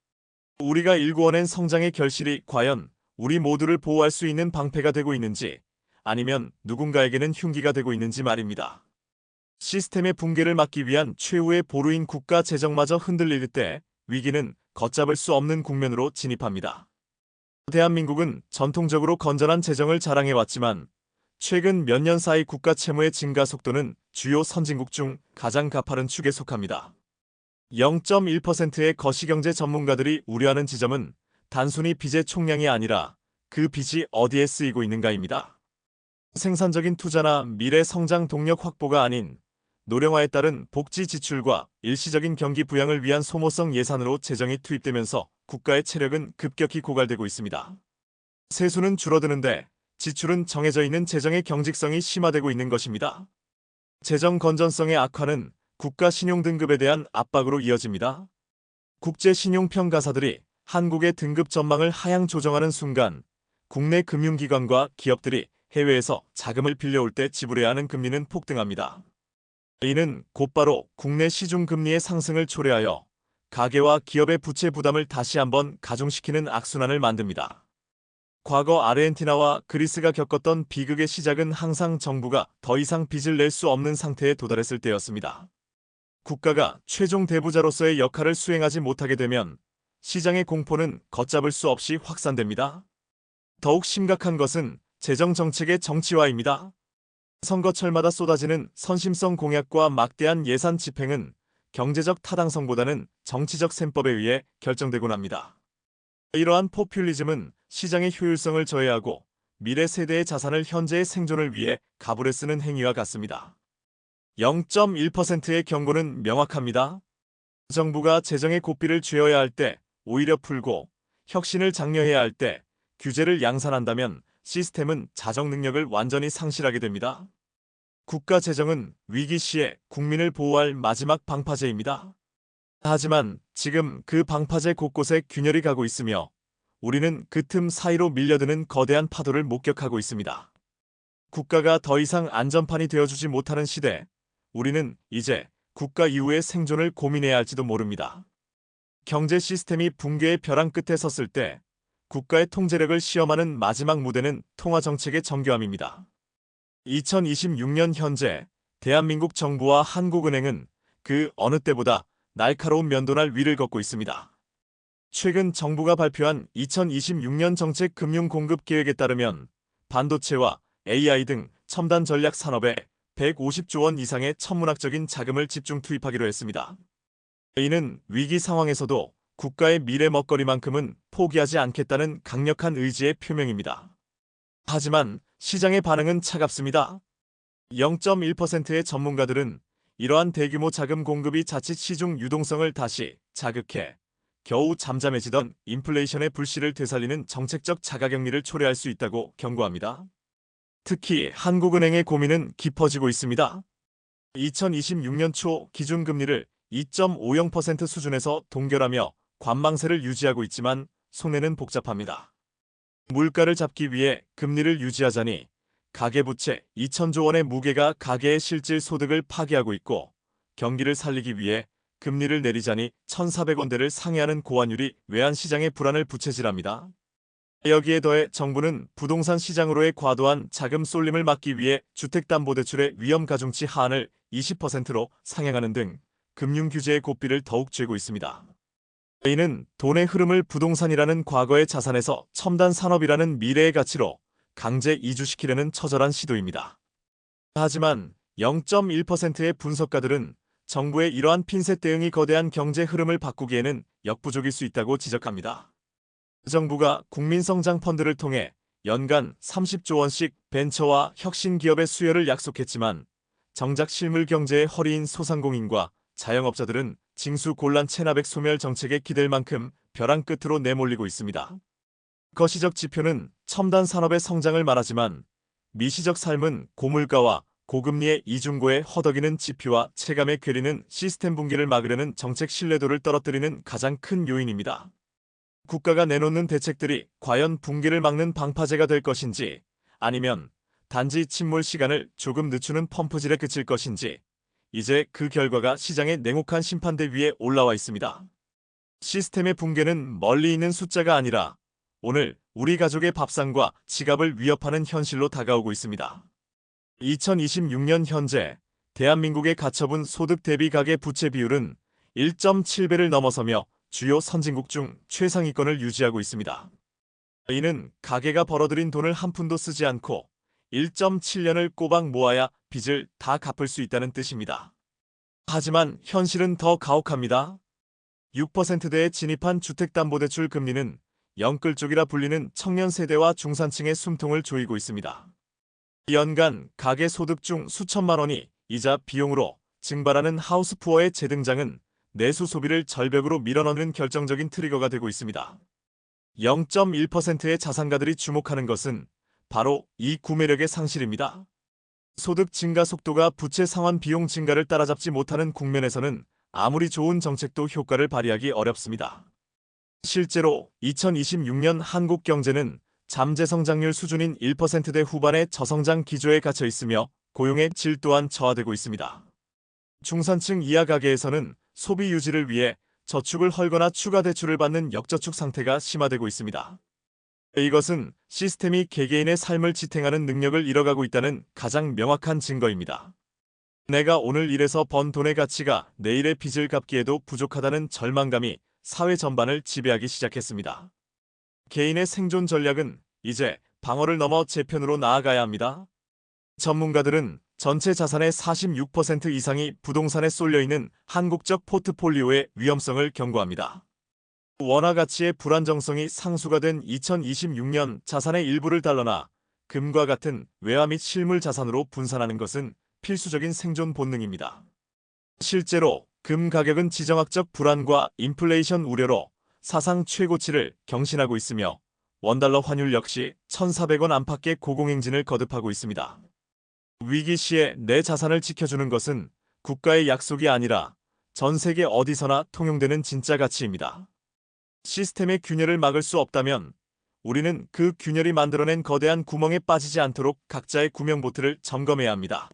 우리가 일구어낸 성장의 결실이 과연 우리 모두를 보호할 수 있는 방패가 되고 있는지 아니면 누군가에게는 흉기가 되고 있는지 말입니다. 시스템의 붕괴를 막기 위한 최후의 보루인 국가 재정마저 흔들릴 때 위기는 걷잡을 수 없는 국면으로 진입합니다. 대한민국은 전통적으로 건전한 재정을 자랑해왔지만 최근 몇 년 사이 국가 채무의 증가 속도는 주요 선진국 중 가장 가파른 축에 속합니다. 0.1%의 거시경제 전문가들이 우려하는 지점은 단순히 빚의 총량이 아니라 그 빚이 어디에 쓰이고 있는가입니다. 생산적인 투자나 미래 성장 동력 확보가 아닌 노령화에 따른 복지 지출과 일시적인 경기 부양을 위한 소모성 예산으로 재정이 투입되면서 국가의 체력은 급격히 고갈되고 있습니다. 세수는 줄어드는데 지출은 정해져 있는 재정의 경직성이 심화되고 있는 것입니다. 재정 건전성의 악화는 국가 신용 등급에 대한 압박으로 이어집니다. 국제 신용평가사들이 한국의 등급 전망을 하향 조정하는 순간 국내 금융기관과 기업들이 해외에서 자금을 빌려올 때 지불해야 하는 금리는 폭등합니다. 이는 곧바로 국내 시중금리의 상승을 초래하여 가계와 기업의 부채 부담을 다시 한번 가중시키는 악순환을 만듭니다. 과거 아르헨티나와 그리스가 겪었던 비극의 시작은 항상 정부가 더 이상 빚을 낼 수 없는 상태에 도달했을 때였습니다. 국가가 최종 대부자로서의 역할을 수행하지 못하게 되면 시장의 공포는 걷잡을 수 없이 확산됩니다. 더욱 심각한 것은 재정정책의 정치화입니다. 선거철마다 쏟아지는 선심성 공약과 막대한 예산 집행은 경제적 타당성보다는 정치적 셈법에 의해 결정되곤 합니다. 이러한 포퓰리즘은 시장의 효율성을 저해하고 미래 세대의 자산을 현재의 생존을 위해 가불에 쓰는 행위와 같습니다. 0.1%의 경고는 명확합니다. 정부가 재정의 고삐를 쥐어야 할 때 오히려 풀고 혁신을 장려해야 할 때 규제를 양산한다면 시스템은 자정 능력을 완전히 상실하게 됩니다. 국가 재정은 위기 시에 국민을 보호할 마지막 방파제입니다. 하지만 지금 그 방파제 곳곳에 균열이 가고 있으며 우리는 그 틈 사이로 밀려드는 거대한 파도를 목격하고 있습니다. 국가가 더 이상 안전판이 되어주지 못하는 시대, 우리는 이제 국가 이후의 생존을 고민해야 할지도 모릅니다. 경제 시스템이 붕괴의 벼랑 끝에 섰을 때 국가의 통제력을 시험하는 마지막 무대는 통화정책의 정교함입니다. 2026년 현재 대한민국 정부와 한국은행은 그 어느 때보다 날카로운 면도날 위를 걷고 있습니다. 최근 정부가 발표한 2026년 정책 금융 공급 계획에 따르면 반도체와 AI 등 첨단 전략 산업에 150조 원 이상의 천문학적인 자금을 집중 투입하기로 했습니다. 이는 위기 상황에서도 국가의 미래 먹거리만큼은 포기하지 않겠다는 강력한 의지의 표명입니다. 하지만 시장의 반응은 차갑습니다. 0.1%의 전문가들은 이러한 대규모 자금 공급이 자칫 시중 유동성을 다시 자극해 겨우 잠잠해지던 인플레이션의 불씨를 되살리는 정책적 자가격리를 초래할 수 있다고 경고합니다. 특히 한국은행의 고민은 깊어지고 있습니다. 2026년 초 기준금리를 2.50% 수준에서 동결하며 관망세를 유지하고 있지만 속내는 복잡합니다. 물가를 잡기 위해 금리를 유지하자니 가계부채 2천조 원의 무게가 가계의 실질 소득을 파괴하고 있고 경기를 살리기 위해 금리를 내리자니 1,400원대를 상회하는 고환율이 외환시장의 불안을 부채질합니다. 여기에 더해 정부는 부동산 시장으로의 과도한 자금 쏠림을 막기 위해 주택담보대출의 위험 가중치 하한을 20%로 상향하는 등 금융규제의 고삐를 더욱 쥐고 있습니다. 이는 돈의 흐름을 부동산이라는 과거의 자산에서 첨단 산업이라는 미래의 가치로 강제 이주시키려는 처절한 시도입니다. 하지만 0.1%의 분석가들은 정부의 이러한 핀셋 대응이 거대한 경제 흐름을 바꾸기에는 역부족일 수 있다고 지적합니다. 정부가 국민성장 펀드를 통해 연간 30조 원씩 벤처와 혁신 기업의 수여를 약속했지만 정작 실물 경제의 허리인 소상공인과 자영업자들은 징수 곤란 체납액 소멸 정책에 기댈 만큼 벼랑 끝으로 내몰리고 있습니다. 거시적 지표는 첨단 산업의 성장을 말하지만 미시적 삶은 고물가와 고금리의 이중고에 허덕이는 지표와 체감의 괴리는 시스템 붕괴를 막으려는 정책 신뢰도를 떨어뜨리는 가장 큰 요인입니다. 국가가 내놓는 대책들이 과연 붕괴를 막는 방파제가 될 것인지 아니면 단지 침몰 시간을 조금 늦추는 펌프질에 그칠 것인지 이제 그 결과가 시장의 냉혹한 심판대 위에 올라와 있습니다. 시스템의 붕괴는 멀리 있는 숫자가 아니라 오늘 우리 가족의 밥상과 지갑을 위협하는 현실로 다가오고 있습니다. 2026년 현재 대한민국의 가처분 소득 대비 가계 부채 비율은 1.7배를 넘어서며 주요 선진국 중 최상위권을 유지하고 있습니다. 이는 가계가 벌어들인 돈을 한 푼도 쓰지 않고 1.7년을 꼬박 모아야 빚을 다 갚을 수 있다는 뜻입니다. 하지만 현실은 더 가혹합니다. 6%대에 진입한 주택담보대출 금리는 영끌족이라 불리는 청년 세대와 중산층의 숨통을 조이고 있습니다. 연간 가계 소득 중 수천만 원이 이자 비용으로 증발하는 하우스푸어의 재등장은 내수 소비를 절벽으로 밀어넣는 결정적인 트리거가 되고 있습니다. 0.1%의 자산가들이 주목하는 것은 바로 이 구매력의 상실입니다. 소득 증가 속도가 부채 상환 비용 증가를 따라잡지 못하는 국면에서는 아무리 좋은 정책도 효과를 발휘하기 어렵습니다. 실제로 2026년 한국 경제는 잠재 성장률 수준인 1%대 후반의 저성장 기조에 갇혀 있으며 고용의 질 또한 저하되고 있습니다. 중산층 이하 가계에서는 소비 유지를 위해 저축을 헐거나 추가 대출을 받는 역저축 상태가 심화되고 있습니다. 이것은 시스템이 개개인의 삶을 지탱하는 능력을 잃어가고 있다는 가장 명확한 증거입니다. 내가 오늘 일해서 번 돈의 가치가 내일의 빚을 갚기에도 부족하다는 절망감이 사회 전반을 지배하기 시작했습니다. 개인의 생존 전략은 이제 방어를 넘어 재편으로 나아가야 합니다. 전문가들은 전체 자산의 46% 이상이 부동산에 쏠려있는 한국적 포트폴리오의 위험성을 경고합니다. 원화 가치의 불안정성이 상수가 된 2026년 자산의 일부를 달러나 금과 같은 외화 및 실물 자산으로 분산하는 것은 필수적인 생존 본능입니다. 실제로 금 가격은 지정학적 불안과 인플레이션 우려로 사상 최고치를 경신하고 있으며 원달러 환율 역시 1,400원 안팎의 고공행진을 거듭하고 있습니다. 위기 시에 내 자산을 지켜주는 것은 국가의 약속이 아니라 전 세계 어디서나 통용되는 진짜 가치입니다. 시스템의 균열을 막을 수 없다면 우리는 그 균열이 만들어낸 거대한 구멍에 빠지지 않도록 각자의 구명보트를 점검해야 합니다.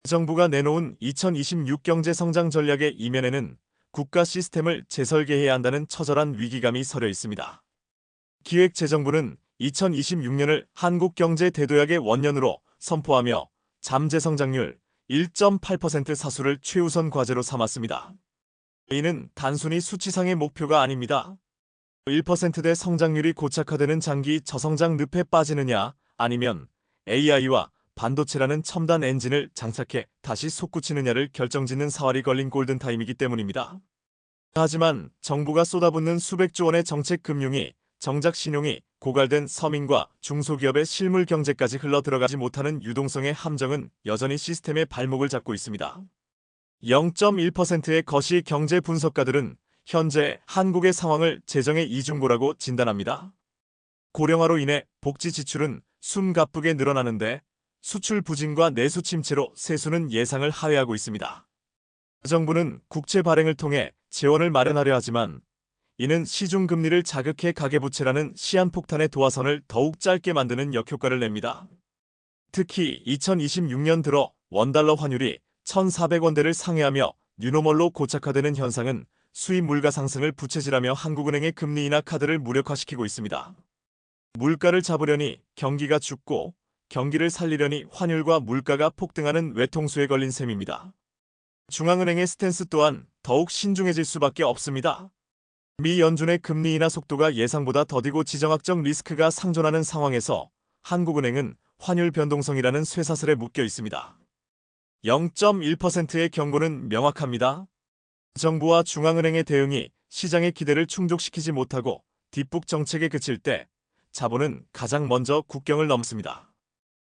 정부가 내놓은 2026 경제성장 전략의 이면에는 국가 시스템을 재설계해야 한다는 처절한 위기감이 서려 있습니다. 기획재정부는 2026년을 한국경제 대도약의 원년으로 선포하며 잠재성장률 1.8% 사수를 최우선 과제로 삼았습니다. 이는 단순히 수치상의 목표가 아닙니다. 1%대 성장률이 고착화되는 장기 저성장 늪에 빠지느냐, 아니면 AI와 반도체라는 첨단 엔진을 장착해 다시 솟구치느냐를 결정짓는 사활이 걸린 골든타임이기 때문입니다. 하지만 정부가 쏟아붓는 수백조 원의 정책 금융이 정작 신용이 고갈된 서민과 중소기업의 실물 경제까지 흘러들어가지 못하는 유동성의 함정은 여전히 시스템의 발목을 잡고 있습니다. 0.1%의 거시 경제 분석가들은 현재 한국의 상황을 재정의 이중고라고 진단합니다. 고령화로 인해 복지 지출은 숨가쁘게 늘어나는데 수출 부진과 내수 침체로 세수는 예상을 하회하고 있습니다. 정부는 국채 발행을 통해 재원을 마련하려 하지만 이는 시중금리를 자극해 가계부채라는 시한폭탄의 도화선을 더욱 짧게 만드는 역효과를 냅니다. 특히 2026년 들어 원달러 환율이 1,400원대를 상회하며 뉴노멀로 고착화되는 현상은 수입 물가 상승을 부채질하며 한국은행의 금리 인하 카드를 무력화시키고 있습니다. 물가를 잡으려니 경기가 죽고 경기를 살리려니 환율과 물가가 폭등하는 외통수에 걸린 셈입니다. 중앙은행의 스탠스 또한 더욱 신중해질 수밖에 없습니다. 미 연준의 금리 인하 속도가 예상보다 더디고 지정학적 리스크가 상존하는 상황에서 한국은행은 환율 변동성이라는 쇠사슬에 묶여 있습니다. 0.1%의 경고는 명확합니다. 정부와 중앙은행의 대응이 시장의 기대를 충족시키지 못하고 뒷북 정책에 그칠 때 자본은 가장 먼저 국경을 넘습니다.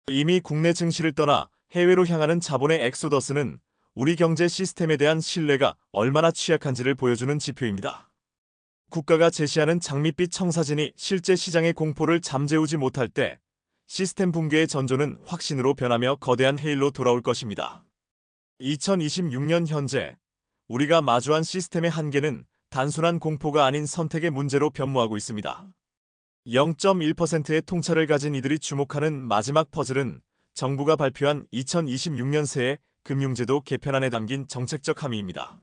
이미 국내 증시를 떠나 해외로 향하는 자본의 엑소더스는 우리 경제 시스템에 대한 신뢰가 얼마나 취약한지를 보여주는 지표입니다. 국가가 제시하는 장밋빛 청사진이 실제 시장의 공포를 잠재우지 못할 때 시스템 붕괴의 전조는 확신으로 변하며 거대한 해일로 돌아올 것입니다. 2026년 현재 우리가 마주한 시스템의 한계는 단순한 공포가 아닌 선택의 문제로 변모하고 있습니다. 0.1%의 통찰을 가진 이들이 주목하는 마지막 퍼즐은 정부가 발표한 2026년 새해 금융제도 개편안에 담긴 정책적 함의입니다.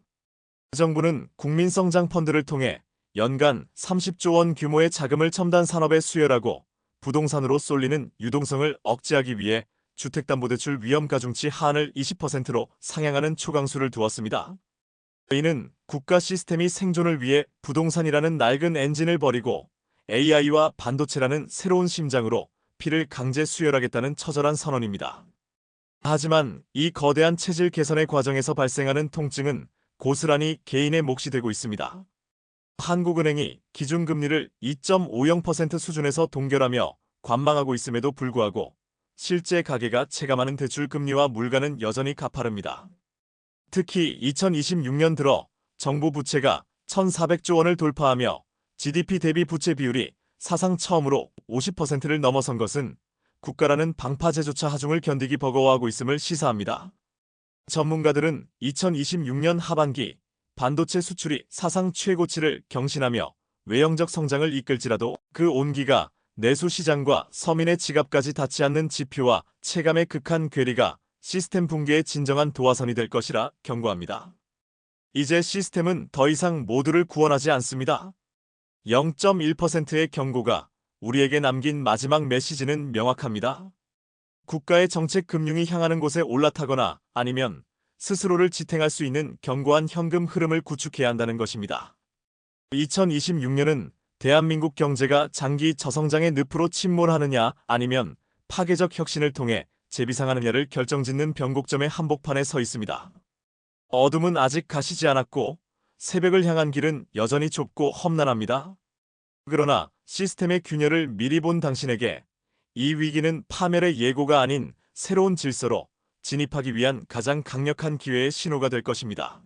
정부는 국민성장 펀드를 통해 연간 30조 원 규모의 자금을 첨단 산업에 수혈하고 부동산으로 쏠리는 유동성을 억제하기 위해 주택담보대출 위험가중치 하한을 20%로 상향하는 초강수를 두었습니다. 이는 국가 시스템이 생존을 위해 부동산이라는 낡은 엔진을 버리고 AI와 반도체라는 새로운 심장으로 피를 강제 수혈하겠다는 처절한 선언입니다. 하지만 이 거대한 체질 개선의 과정에서 발생하는 통증은 고스란히 개인의 몫이 되고 있습니다. 한국은행이 기준금리를 2.50% 수준에서 동결하며 관망하고 있음에도 불구하고 실제 가계가 체감하는 대출금리와 물가는 여전히 가파릅니다. 특히 2026년 들어 정부 부채가 1,400조 원을 돌파하며 GDP 대비 부채 비율이 사상 처음으로 50%를 넘어선 것은 국가라는 방파제조차 하중을 견디기 버거워하고 있음을 시사합니다. 전문가들은 2026년 하반기 반도체 수출이 사상 최고치를 경신하며 외형적 성장을 이끌지라도 그 온기가 내수 시장과 서민의 지갑까지 닿지 않는 지표와 체감의 극한 괴리가 시스템 붕괴의 진정한 도화선이 될 것이라 경고합니다. 이제 시스템은 더 이상 모두를 구원하지 않습니다. 0.1%의 경고가 우리에게 남긴 마지막 메시지는 명확합니다. 국가의 정책 금융이 향하는 곳에 올라타거나 아니면 스스로를 지탱할 수 있는 견고한 현금 흐름을 구축해야 한다는 것입니다. 2026년은 대한민국 경제가 장기 저성장의 늪으로 침몰하느냐 아니면 파괴적 혁신을 통해 재비상하느냐를 결정짓는 변곡점의 한복판에 서 있습니다. 어둠은 아직 가시지 않았고 새벽을 향한 길은 여전히 좁고 험난합니다. 그러나 시스템의 균열을 미리 본 당신에게 이 위기는 파멸의 예고가 아닌 새로운 질서로 진입하기 위한 가장 강력한 기회의 신호가 될 것입니다.